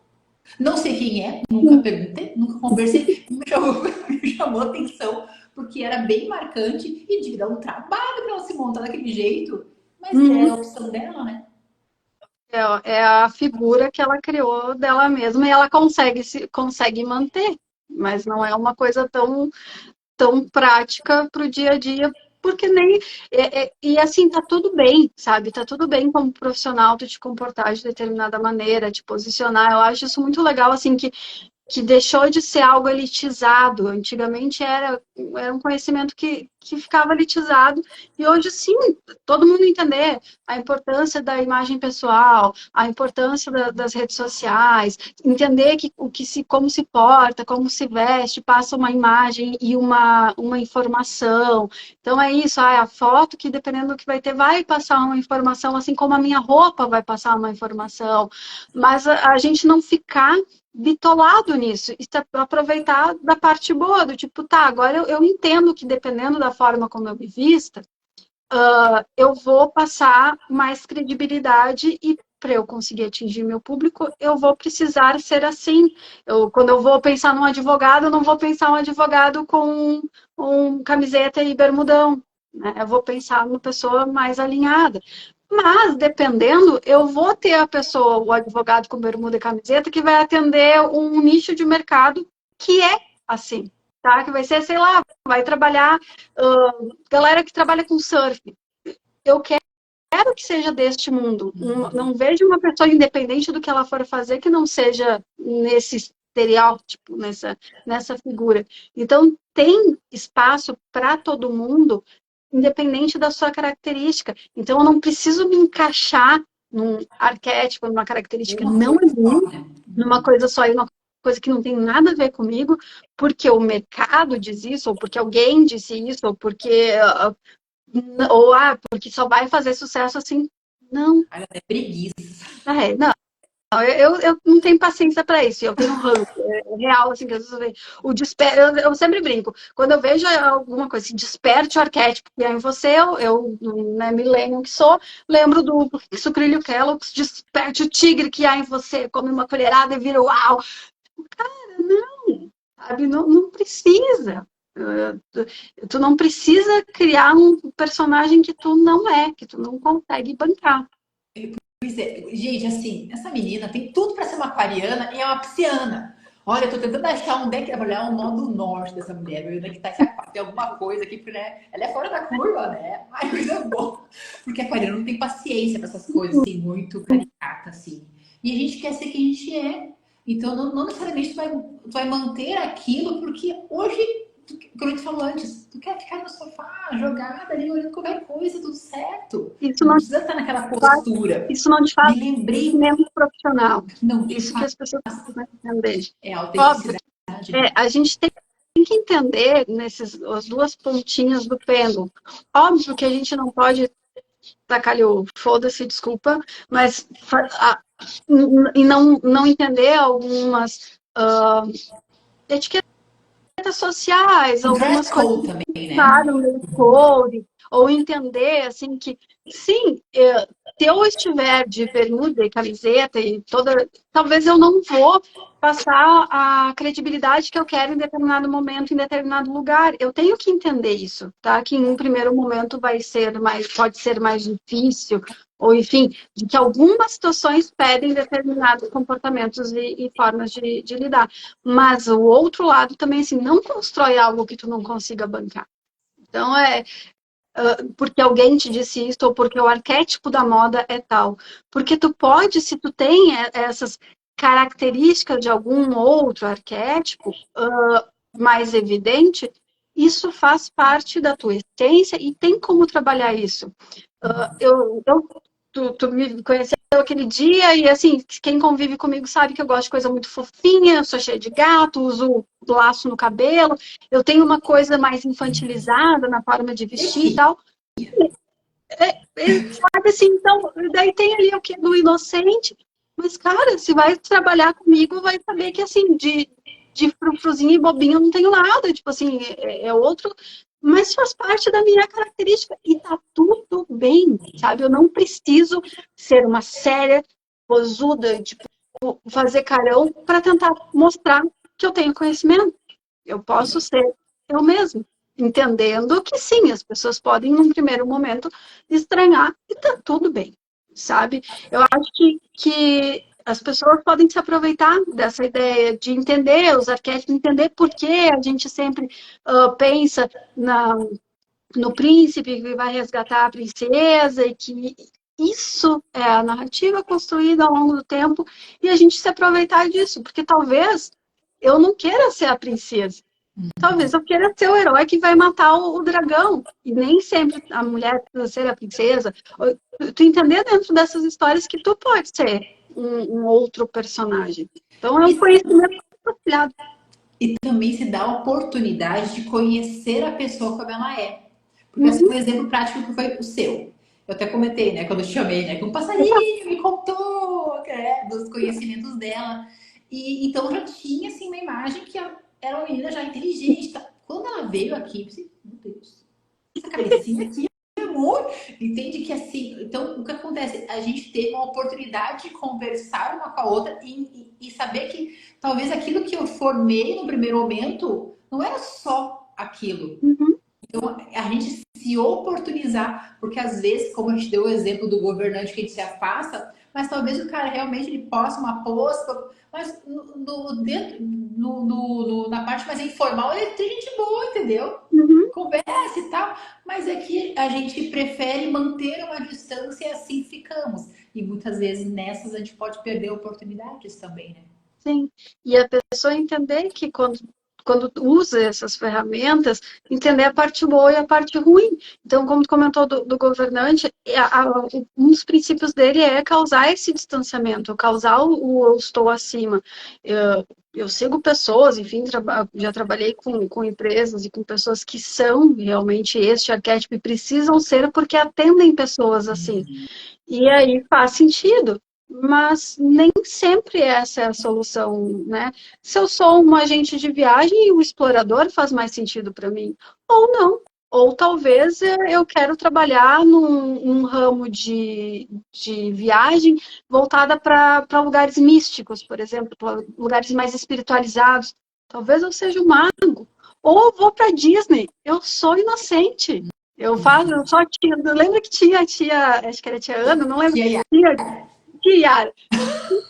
Não sei quem é, nunca perguntei, nunca conversei, me chamou a atenção, porque era bem marcante e de dar um trabalho para ela se montar daquele jeito. Mas Uhum. era a opção dela, né? É a figura que ela criou dela mesma e ela consegue manter, mas não é uma coisa tão prática para o dia a dia, porque nem. E assim, tá tudo bem, sabe? Tá tudo bem como profissional tu te comportar de determinada maneira, te posicionar. Eu acho isso muito legal, assim, que deixou de ser algo elitizado. Antigamente era um conhecimento que ficava elitizado, e hoje sim, todo mundo entender a importância da imagem pessoal, a importância das redes sociais, entender como se porta, como se veste, passa uma imagem e uma informação. Então é isso, a foto que dependendo do que vai ter, vai passar uma informação, assim como a minha roupa vai passar uma informação, mas a gente não ficar bitolado nisso e aproveitar da parte boa, do tipo, tá, agora eu entendo que dependendo da forma como eu me vista, eu vou passar mais credibilidade e para eu conseguir atingir meu público, eu vou precisar ser assim. Quando eu vou pensar num advogado, eu não vou pensar um advogado com camiseta e bermudão, né? Eu vou pensar numa pessoa mais alinhada. Mas, dependendo, eu vou ter a pessoa, o advogado com bermuda e camiseta, que vai atender um nicho de mercado que é assim, tá? Que vai ser, sei lá, vai trabalhar, galera que trabalha com surf. Eu quero que seja deste mundo. Não vejo uma pessoa independente do que ela for fazer que não seja nesse estereótipo, nessa figura. Então, tem espaço para todo mundo, independente da sua característica. Então, eu não preciso me encaixar num arquétipo, numa característica Uma não coisa é só, minha, né? numa coisa só e uma coisa que não tem nada a ver comigo, porque o mercado diz isso, ou porque alguém disse isso, ou porque só vai fazer sucesso assim. Não, Ai, até preguiça. não. Eu não tenho paciência para isso, eu tenho um ranço, real, assim, que às vezes eu sempre brinco, quando eu vejo alguma coisa assim, desperte o arquétipo que é em você, né, millennium que sou, lembro do Sucrilho Kellogg's, desperte o tigre que há em você, come uma colherada e vira uau, não, sabe, não precisa. Tu não precisa criar um personagem que tu não é, que tu não consegue bancar. Pois é, gente, assim, essa menina tem tudo para ser uma aquariana e é uma pisciana. Olha, eu tô tentando achar onde é que olhar o nó do norte dessa mulher, onde é que tá esse aquário. Tem alguma coisa aqui, porque né, ela é fora da curva, né? Ai, coisa boa. Porque aquariano não tem paciência para essas coisas, assim, muito caricatas, assim. E a gente quer ser quem a gente é. Então, não necessariamente tu vai manter aquilo, porque hoje, como a gente falou antes, tu quer ficar no sofá, jogada ali, olhando qualquer coisa, tudo certo. Isso Não não precisa estar naquela postura. Isso não te Me faz lembrei, menos profissional. não te Isso que faz, as pessoas precisam entender. é Óbvio, autenticidade, né? a gente tem que entender as duas pontinhas do pêndulo. Óbvio que a gente não pode tacar o foda-se, desculpa, mas e não entender algumas etiquetas sociais, O algumas dress coisas code também, né? claro, no code, ou entender assim que sim, se eu estiver de bermuda e camiseta e toda, talvez eu não vou passar a credibilidade que eu quero em determinado momento, em determinado lugar. Eu tenho que entender isso, tá? Que em um primeiro momento pode ser mais difícil, ou enfim, de que algumas situações pedem determinados comportamentos e formas de lidar. Mas o outro lado também, assim, não constrói algo que tu não consiga bancar. Então, porque alguém te disse isso, ou porque o arquétipo da moda é tal. Porque tu pode, se tu tem essas características de algum outro arquétipo, mais evidente, isso faz parte da tua essência e tem como trabalhar isso. Tu me conheceu aquele dia e, assim, quem convive comigo sabe que eu gosto de coisa muito fofinha, eu sou cheia de gato, uso laço no cabelo, eu tenho uma coisa mais infantilizada na forma de vestir e tal. Sabe assim, então, daí tem ali o que do inocente, mas, cara, se vai trabalhar comigo, vai saber que, assim, de frufruzinho e bobinho eu não tenho nada, tipo assim, é outro, mas faz parte da minha característica e tá tudo bem, sabe? Eu não preciso ser uma séria, posuda, tipo, fazer carão para tentar mostrar que eu tenho conhecimento. Eu posso ser eu mesma, entendendo que sim, as pessoas podem, num primeiro momento, estranhar e tá tudo bem, sabe? Eu acho que as pessoas podem se aproveitar dessa ideia de entender os arquétipos, entender por que a gente sempre pensa no príncipe que vai resgatar a princesa e que isso é a narrativa construída ao longo do tempo e a gente se aproveitar disso, porque talvez eu não queira ser a princesa. Talvez eu queira ser o herói que vai matar o dragão. E nem sempre a mulher precisa ser a princesa. Tu entender dentro dessas histórias que tu pode ser um outro personagem. Então é um conhecimento compartilhado. E também se dá a oportunidade de conhecer a pessoa como ela é. Porque assim, um exemplo prático que foi o seu. Eu até comentei, né, quando eu te chamei, né, que um passarinho me contou, né, dos conhecimentos dela. E então eu já tinha assim uma imagem que ela era uma menina já inteligente. Tá? Quando ela veio aqui, eu pensei, meu Deus, essa cabecinha aqui é muito. Entende que assim, então o que acontece? A gente teve uma oportunidade de conversar uma com a outra e saber que talvez aquilo que eu formei no primeiro momento não era só aquilo. Uhum. Então, a gente se oportunizar, porque às vezes, como a gente deu o exemplo do governante que a gente se afasta, mas talvez o cara realmente ele possa uma posta, mas dentro, na parte mais informal, ele tem gente boa, entendeu? Uhum. Conversa e tal, mas é que a gente prefere manter uma distância e assim ficamos. E muitas vezes nessas a gente pode perder oportunidades também, né? Sim. E a pessoa entender que quando usa essas ferramentas, entender a parte boa e a parte ruim. Então, como tu comentou do governante, um dos princípios dele é causar esse distanciamento, causar o eu estou acima. Eu sigo pessoas, enfim, já trabalhei com empresas e com pessoas que são realmente este arquétipo e precisam ser porque atendem pessoas assim. E aí faz sentido. Mas nem sempre essa é a solução, né? Se eu sou um agente de viagem, o explorador faz mais sentido para mim, ou não. Ou talvez eu quero trabalhar num ramo de viagem voltada para lugares místicos, por exemplo, para lugares mais espiritualizados. Talvez eu seja um mago. Ou eu vou para Disney. Eu sou inocente. Eu só tinha. Lembra que tinha a tia, acho que era a tia Ana, não lembro. E Tia, é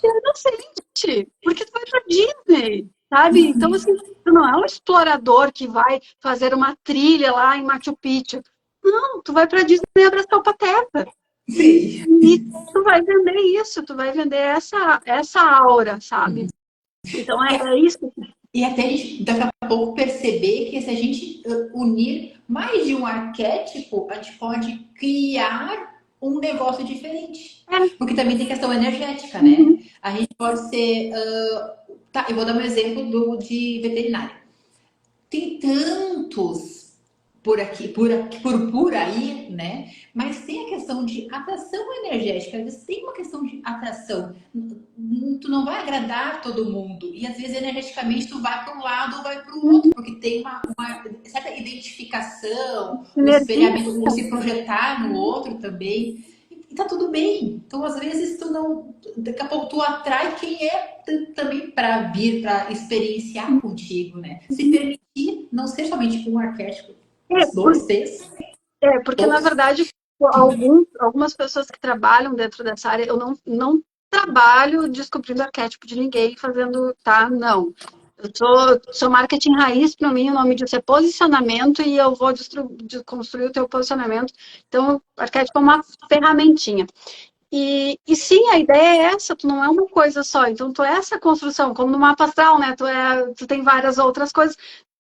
inocente, porque tu vai pra Disney, sabe? Então, assim, tu não é um explorador que vai fazer uma trilha lá em Machu Picchu. Não, tu vai pra Disney abraçar o Pateta. sim. E tu vai vender isso, tu vai vender essa aura, sabe? Então, é isso. E até a gente, daqui a pouco, perceber que se a gente unir mais de um arquétipo, a gente pode criar um negócio diferente. É. Porque também tem questão energética, né? Uhum. A gente pode ser. Tá, eu vou dar um exemplo de veterinário. Tem tantos por aí, né? Mas tem a questão de atração energética, às vezes tem uma questão de atração. Tu não vai agradar todo mundo. E às vezes energeticamente tu vai para um lado ou vai para o outro, porque tem uma certa identificação, o Energia. espelhamento, ou se projetar no outro também. E tá tudo bem. Então, às vezes, tu não. Daqui a pouco tu atrai quem é também para vir, para experienciar contigo, né? Se permitir não ser somente um arquétipo, É, dois, três, porque na todos. verdade, algumas pessoas que trabalham dentro dessa área, eu não trabalho descobrindo arquétipo de ninguém, fazendo, tá? Não. Eu sou marketing raiz, para mim, o nome disso é posicionamento e eu vou construir o teu posicionamento. Então, o arquétipo é uma ferramentinha. E sim, a ideia é essa, tu não é uma coisa só. Então, tu é essa construção, como no mapa astral, né? Tu tem várias outras coisas.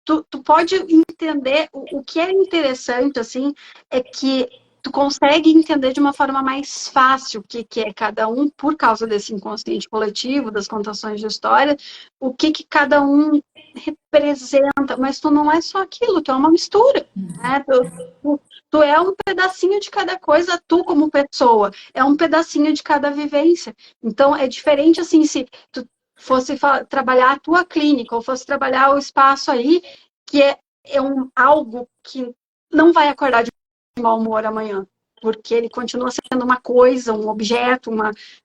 tu pode entender, o que é interessante, assim, é que tu consegue entender de uma forma mais fácil o que é cada um, por causa desse inconsciente coletivo, das contações de história, o que cada um representa, mas tu não é só aquilo, tu é uma mistura, né? Tu é um pedacinho de cada coisa, tu como pessoa, é um pedacinho de cada vivência. Então, é diferente, assim, se tu fosse trabalhar a tua clínica, ou fosse trabalhar o espaço aí, que é algo que não vai acordar de mau humor amanhã, porque ele continua sendo uma coisa, um objeto,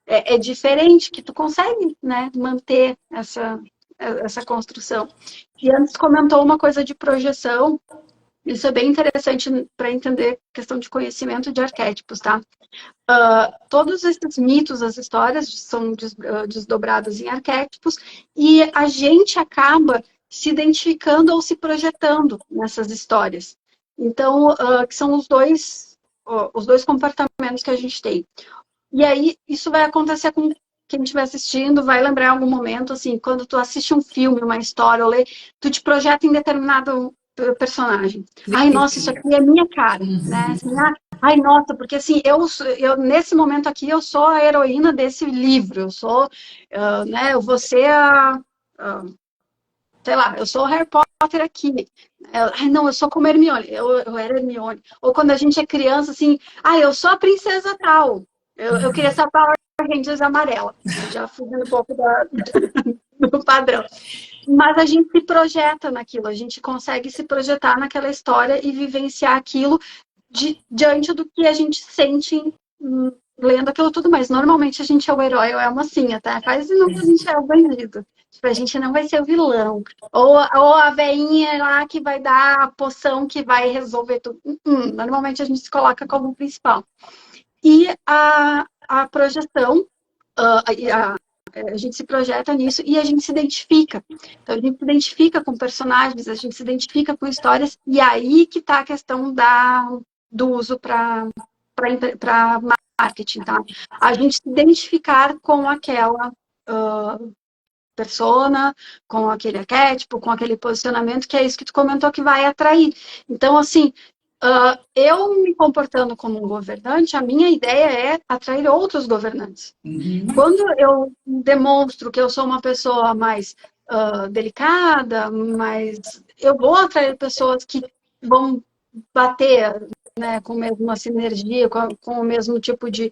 é diferente, que tu consegue, né, manter essa construção. E antes comentou uma coisa de projeção, isso é bem interessante para entender a questão de conhecimento de arquétipos, tá? Todos esses mitos, as histórias são desdobradas em arquétipos e a gente acaba se identificando ou se projetando nessas histórias. Então, que são os dois comportamentos que a gente tem. E aí, isso vai acontecer com quem estiver assistindo, vai lembrar em algum momento, assim, quando tu assiste um filme, uma história, ou lê, tu te projeta em determinado personagem. Ai, nossa, isso aqui é minha cara, né? Assim, ai, nossa, porque assim, eu nesse momento aqui, eu sou a heroína desse livro, eu sou, né, eu vou ser sei lá, eu sou o Harry Potter aqui. Ai, não, eu sou como Hermione, eu era Hermione. Ou quando a gente é criança, assim, eu sou a princesa tal. Eu queria ser a Power Rangers amarela. Já fugindo um pouco do padrão. Mas a gente se projeta naquilo, a gente consegue se projetar naquela história e vivenciar aquilo diante do que a gente sente lendo aquilo tudo mais. Normalmente a gente é o herói ou é a mocinha, tá? Quase nunca a gente é o bandido. Tipo, a gente não vai ser o vilão. Ou a veinha lá que vai dar a poção que vai resolver tudo. Normalmente a gente se coloca como o principal. E a projeção, a gente se projeta nisso e a gente se identifica. Então, a gente se identifica com personagens, a gente se identifica com histórias, e aí que está a questão do uso para marketing, tá? A gente se identificar com aquela persona, com aquele arquétipo, com aquele posicionamento, que é isso que tu comentou que vai atrair. Então, assim, eu me comportando como um governante, a minha ideia é atrair outros governantes. Quando eu demonstro que eu sou uma pessoa mais delicada, mas eu vou atrair pessoas que vão bater, né, com a mesma sinergia, com o mesmo tipo de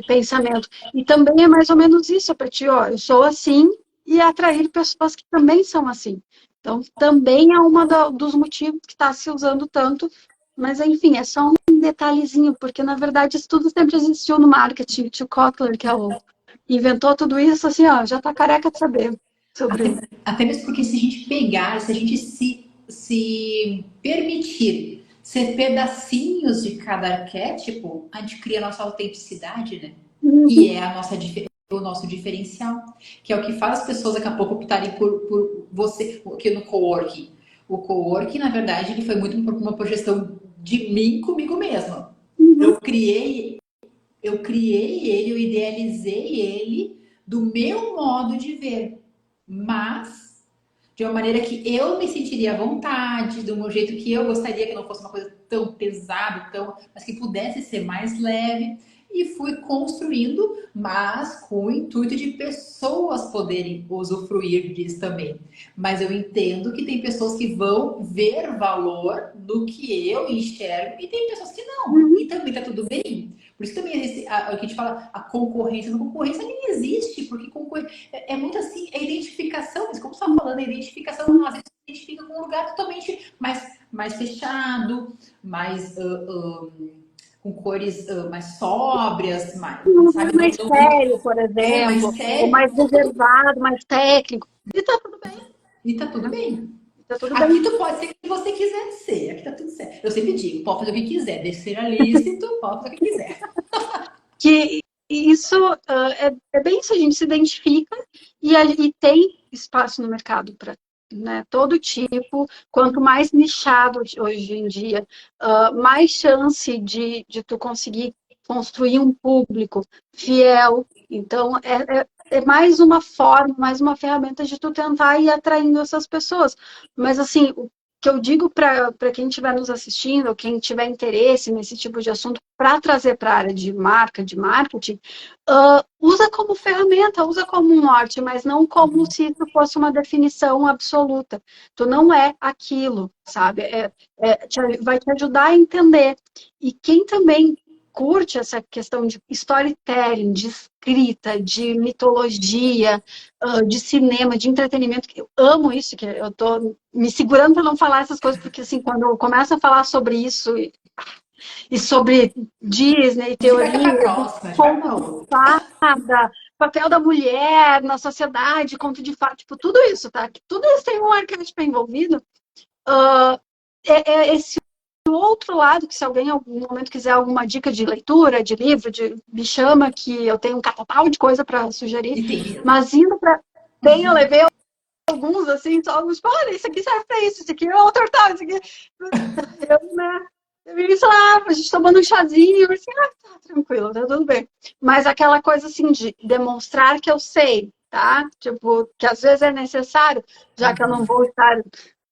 pensamento. E também é mais ou menos isso, para ti, eu sou assim, e atrair pessoas que também são assim. Então, também é dos motivos que está se usando tanto, mas, enfim, é só um detalhezinho, porque, na verdade, isso tudo sempre existiu no marketing. O tio Kotler, que inventou tudo isso, assim, já está careca de saber sobre... Até mesmo porque se a gente pegar, se a gente se permitir ser pedacinhos de cada arquétipo, a gente cria a nossa autenticidade, né? E é o nosso diferencial, que é o que faz as pessoas daqui a pouco optarem por você, aqui no coworking. O coworking, na verdade, ele foi muito uma projeção de mim comigo mesma. Eu criei ele, eu idealizei ele do meu modo de ver, mas de uma maneira que eu me sentiria à vontade, do meu jeito que eu gostaria, que não fosse uma coisa tão pesada, mas que pudesse ser mais leve. E fui construindo, mas com o intuito de pessoas poderem usufruir disso também. Mas eu entendo que tem pessoas que vão ver valor no que eu enxergo e tem pessoas que não. E também tá tudo bem. Por isso que também existe, o que a gente fala, a concorrência. A concorrência nem existe, porque é muito assim, é identificação. Mas como você está falando, a identificação, às vezes se identifica com um lugar totalmente mais fechado, mais... com cores mais sóbrias, sabe? Mais sério, por exemplo, mais sério, ou mais reservado, mais técnico. E tá tudo bem. E tá tudo bem. Tá tudo aqui bem. Tu pode ser o que você quiser ser, aqui tá tudo certo. Eu sempre digo, pode fazer o que quiser, desde ser lícito, pode fazer o que quiser. Que isso é bem isso, a gente se identifica e tem espaço no mercado para, né, todo tipo. Quanto mais nichado hoje em dia, mais chance de tu conseguir construir um público fiel. Então, é mais uma forma, mais uma ferramenta de tu tentar ir atraindo essas pessoas. Mas, assim, o que eu digo para quem estiver nos assistindo, ou quem tiver interesse nesse tipo de assunto, para trazer para a área de marca, de marketing, usa como ferramenta, usa como um norte, mas não como se isso fosse uma definição absoluta. Tu não é aquilo, sabe? Vai te ajudar a entender. E quem também curte essa questão de storytelling, de escrita, de mitologia, de cinema, de entretenimento, eu amo isso, que eu tô me segurando para não falar essas coisas, porque assim, quando eu começo a falar sobre isso e sobre Disney, A gente vai ficar teoria, próxima, a gente vai pra conto de outra. fada, papel da mulher na sociedade, conto de fada, tipo, tudo isso, tá? Tudo isso tem um arquétipo envolvido. Esse outro lado, que se alguém em algum momento quiser alguma dica de leitura, de livro, me chama, que eu tenho um catatau de coisa para sugerir, E tem mesmo. mas indo para... Bem, eu levei alguns, assim, só alguns, olha, isso aqui serve para isso aqui é outro tal, isso aqui... Eu, né, eu vi, sei lá, a gente tomando um chazinho, eu assim, tá tranquilo, tá tudo bem. Mas aquela coisa, assim, de demonstrar que eu sei, tá? Tipo, que às vezes é necessário, já que eu não vou estar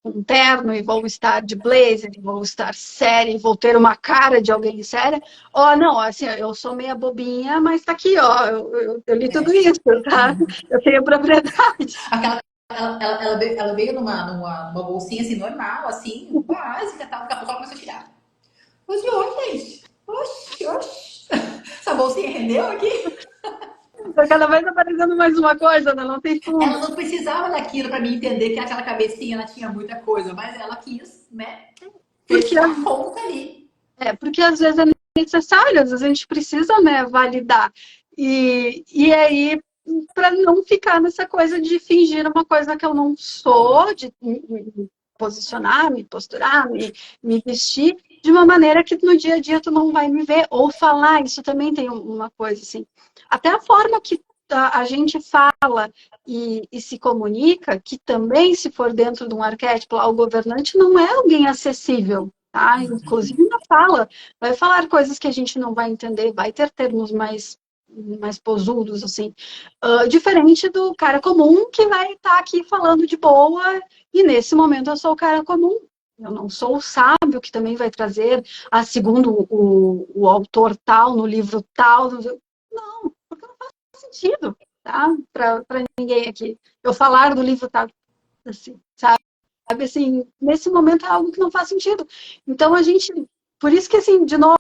com terno e vou estar de blazer, e vou estar séria, e vou ter uma cara de alguém séria. Ó, não, assim, eu sou meia bobinha, mas tá aqui, ó, eu li tudo isso, tá? Eu tenho propriedade. Aquela, ela veio numa bolsinha assim, normal, assim, básica, tal. Daqui a pouco ela começou a tirar. Eu disse, oi, gente. Oxi, oxi. Essa bolsinha rendeu aqui? Tá cada vez aparecendo mais uma coisa, né? Não tem Ela fundo. não precisava daquilo para mim entender que aquela cabecinha ela tinha muita coisa, mas ela quis, né, Porque, fechar a conta ali. porque às vezes é necessário, às vezes a gente precisa, né, validar. E aí, para não ficar nessa coisa de fingir uma coisa que eu não sou, de me posicionar, me posturar, me vestir de uma maneira que no dia a dia tu não vai me ver, ou falar, isso também tem uma coisa assim. Até a forma que a gente fala e se comunica, que também, se for dentro de um arquétipo, o governante não é alguém acessível, tá? Inclusive na fala, vai falar coisas que a gente não vai entender, vai ter termos mais posudos, assim. Diferente do cara comum que vai estar aqui falando de boa, e nesse momento eu sou o cara comum. Eu não sou o sábio que também vai trazer, segundo o autor tal, no livro tal. Não, porque não faz sentido, tá? Para ninguém aqui. Eu falar do livro tal, assim, sabe? Assim, nesse momento é algo que não faz sentido. Então a gente, por isso que assim, de novo,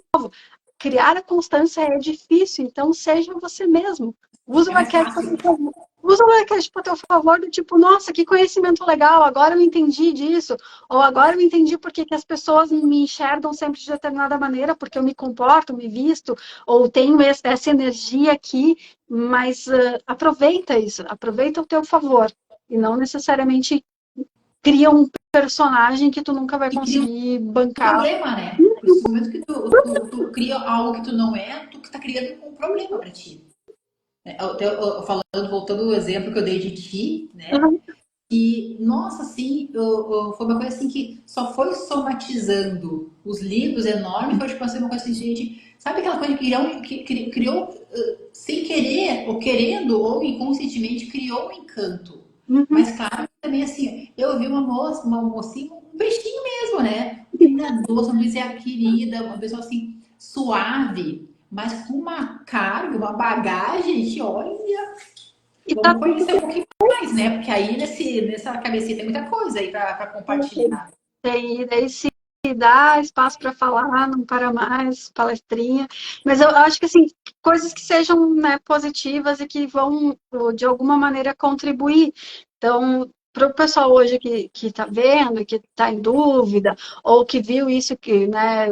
criar a constância é difícil, então seja você mesmo. Usa É o mais arquétipo fácil. a teu favor. Usa o arquétipo a teu favor, do tipo, nossa, que conhecimento legal, agora eu entendi disso, ou agora eu entendi porque que as pessoas me enxergam sempre de determinada maneira, porque eu me comporto, me visto, ou tenho essa energia aqui, mas aproveita isso, aproveita o teu favor, e não necessariamente cria um personagem que tu nunca vai E cria conseguir um bancar. problema, né? Porque no momento que tu cria algo que tu não é, tu que tá criando um problema para ti. Falando, voltando ao exemplo que eu dei de ti, né? Uhum. E, nossa, assim, foi uma coisa assim que só foi somatizando os livros enormes, foi tipo assim, uma coisa assim, gente, sabe aquela coisa que criou, sem querer, ou querendo, ou inconscientemente, criou um encanto. Uhum. Mas claro, também assim, eu vi uma mocinha, um peixinho mesmo, né? Uma menina doce, uma pessoa querida, uma pessoa assim, suave, mas com uma carga, uma bagagem que, olha, E tá vamos conhecer um pouquinho mais, né? Porque aí nessa cabecinha tem muita coisa aí para tudo compartilhar. bem. Daí se dá espaço para falar, não para mais, palestrinha. Mas eu acho que, assim, coisas que sejam, né, positivas e que vão, de alguma maneira, contribuir. Então, para o pessoal hoje que está vendo, que está em dúvida, ou que viu isso, que, né,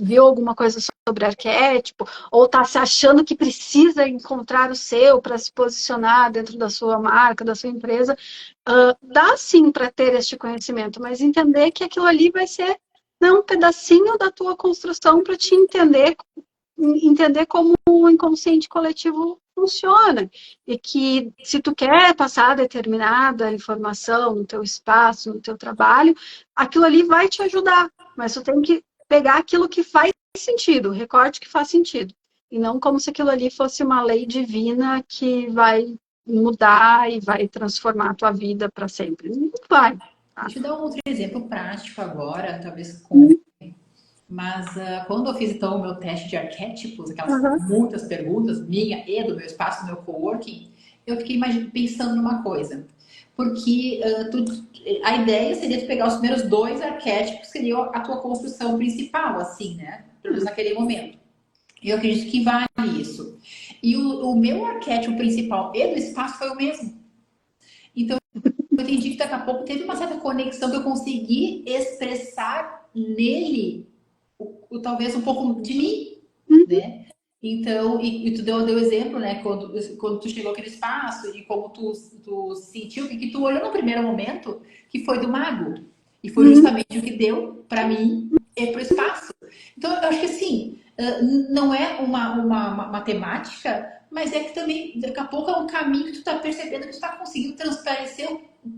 viu alguma coisa sobre arquétipo, ou está se achando que precisa encontrar o seu para se posicionar dentro da sua marca, da sua empresa, dá sim para ter este conhecimento, mas entender que aquilo ali vai ser, né, um pedacinho da tua construção para te entender como o inconsciente coletivo funciona, e que se tu quer passar determinada informação no teu espaço, no teu trabalho, aquilo ali vai te ajudar, mas tu tem que pegar aquilo que faz sentido, o recorte que faz sentido, e não como se aquilo ali fosse uma lei divina que vai mudar e vai transformar a tua vida para sempre. Não vai. Deixa eu dar um outro exemplo prático agora, talvez com. Uhum. Mas quando eu fiz então o meu teste de arquétipos, aquelas Uhum. muitas perguntas, minha e do meu espaço, do meu coworking, eu fiquei pensando numa coisa. Porque a ideia seria tu pegar os primeiros dois arquétipos, que seriam a tua construção principal, assim, né? Pelo menos naquele momento. Eu acredito que vale isso. E o meu arquétipo principal e do espaço foi o mesmo. Então, eu entendi que daqui a pouco teve uma certa conexão que eu consegui expressar nele talvez um pouco de mim, Uhum. né? Então, e tu deu exemplo, né? Quando tu chegou aqui no espaço e como tu sentiu, que tu olhou no primeiro momento, que foi do mago. E foi Uhum. justamente o que deu para mim e para o espaço. Então, eu acho que assim, não é uma matemática, mas é que também, daqui a pouco, é um caminho que tu tá percebendo que tu tá conseguindo transparecer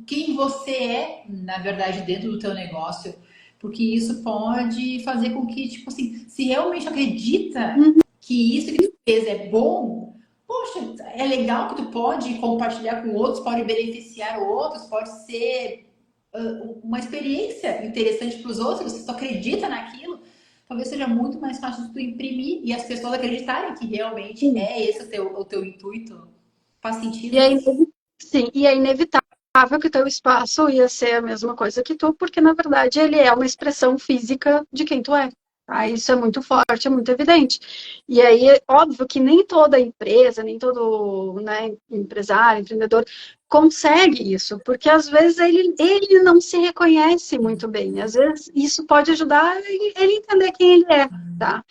quem você é, na verdade, dentro do teu negócio. Porque isso pode fazer com que, tipo assim, se realmente acredita Uhum. que isso que tu fez é bom, poxa, é legal que tu pode compartilhar com outros, pode beneficiar outros, pode ser uma experiência interessante para os outros, se tu acredita naquilo, talvez seja muito mais fácil de tu imprimir e as pessoas acreditarem que realmente Sim. é esse o teu intuito. Faz E sentido? é sim, e é inevitável que teu espaço ia ser a mesma coisa que tu, porque na verdade ele é uma expressão física de quem tu é. Tá? Isso é muito forte, é muito evidente. E aí é óbvio que nem toda empresa, nem todo, né, empresário, empreendedor consegue isso, porque às vezes ele não se reconhece muito bem. Às vezes isso pode ajudar ele entender quem ele é, tá?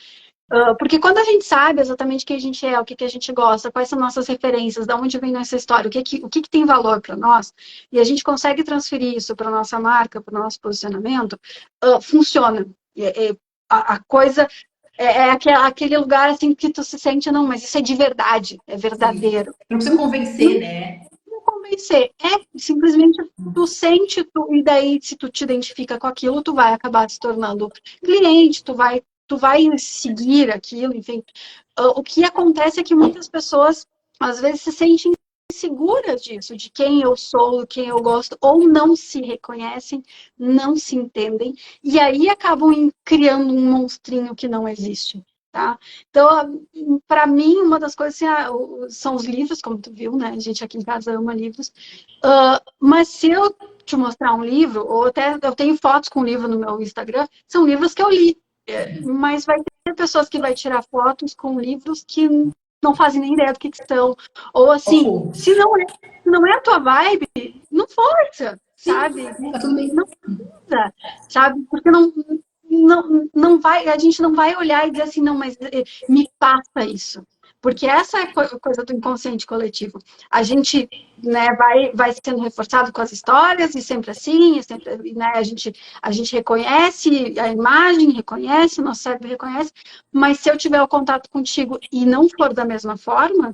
Porque quando a gente sabe exatamente quem a gente é, o que, que a gente gosta, quais são nossas referências, de onde vem nossa história, o que tem valor para nós, e a gente consegue transferir isso para nossa marca, para o nosso posicionamento, funciona. A coisa aquele lugar assim que tu se sente, não, mas isso é de verdade, é Sim. verdadeiro. Não precisa convencer, Não, né? não convencer, simplesmente tu sente, e daí se tu te identifica com aquilo, tu vai acabar se tornando cliente, tu vai seguir aquilo, enfim. O que acontece é que muitas pessoas, às vezes, se sentem inseguras disso, de quem eu sou, quem eu gosto, ou não se reconhecem, não se entendem, e aí acabam criando um monstrinho que não existe. Tá? Então, para mim, uma das coisas assim, são os livros, como tu viu, né? A gente aqui em casa ama livros. Mas se eu te mostrar um livro, ou até eu tenho fotos com livro no meu Instagram, são livros que eu li. Mas vai ter pessoas que vai tirar fotos com livros que não fazem nem ideia do que são. Ou assim, Opo. se não é a tua vibe, não força, Sim, sabe? tá tudo bem. Não precisa, sabe? Porque não vai, a gente não vai olhar e dizer assim, não, mas me passa isso. Porque essa é a coisa do inconsciente coletivo. A gente, né, vai sendo reforçado com as histórias, e sempre assim, e sempre, né, a gente reconhece a imagem, reconhece, nosso cérebro reconhece, mas se eu tiver o contato contigo e não for da mesma forma,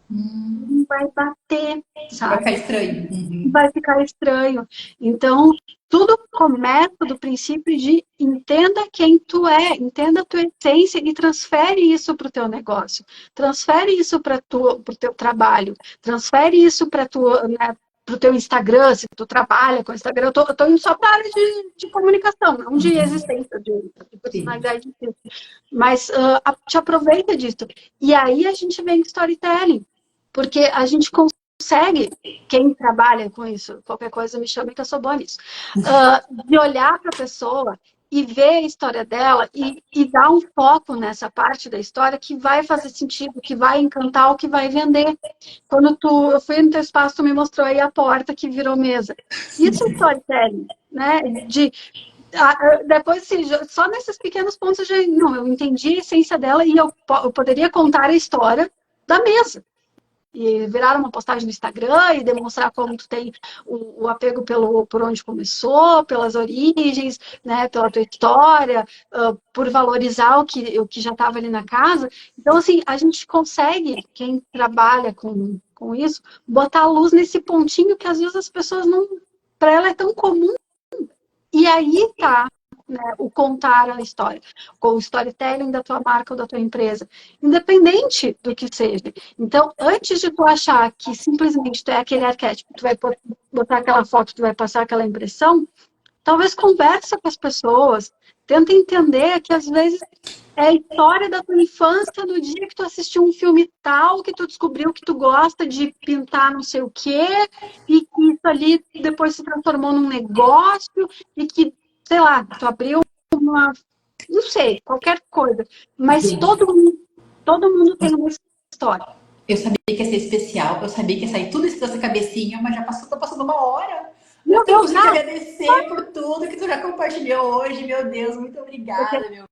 não vai bater, Vai ficar sabe? estranho. Uhum. Vai ficar estranho. Então, tudo começa do princípio de entenda quem tu é, entenda a tua essência e transfere isso para o teu negócio, transfere isso para o teu trabalho, transfere isso para né, o teu Instagram, se tu trabalha com Instagram. Eu tô indo só para a área de comunicação, não de existência, de Sim. personalidade, mas te aproveita disso. E aí a gente vem com storytelling, porque a gente consegue, quem trabalha com isso, qualquer coisa me chame que eu sou boa nisso, de olhar para a pessoa e ver a história dela e dar um foco nessa parte da história que vai fazer sentido, que vai encantar, o que vai vender. Quando eu fui no teu espaço, tu me mostrou aí a porta que virou mesa. Isso é storytelling, né? Depois, assim, só nesses pequenos pontos eu entendi a essência dela e eu poderia contar a história da mesa e virar uma postagem no Instagram e demonstrar como tu tem o apego por onde começou, pelas origens, né, pela tua história, por valorizar o que já estava ali na casa. Então, assim, a gente consegue, quem trabalha com isso, botar a luz nesse pontinho que às vezes as pessoas não, para ela é tão comum. E aí tá né, o contar a história, com o storytelling da tua marca ou da tua empresa, independente do que seja. Então, antes de tu achar que simplesmente tu é aquele arquétipo, tu vai botar aquela foto, tu vai passar aquela impressão, talvez conversa com as pessoas, tenta entender que às vezes é a história da tua infância, do dia que tu assistiu um filme tal, que tu descobriu que tu gosta de pintar não sei o quê, e que isso ali depois se transformou num negócio, e que, sei lá, tu abriu uma, não sei, qualquer coisa. Mas Gente, todo mundo tem uma história. eu sabia que ia ser especial, eu sabia que ia sair tudo isso dessa cabecinha, mas já passou, tá passando uma hora. Eu Meu tenho Deus, muito que te agradecer por tudo que tu já compartilhou hoje, meu Deus, muito obrigada, meu.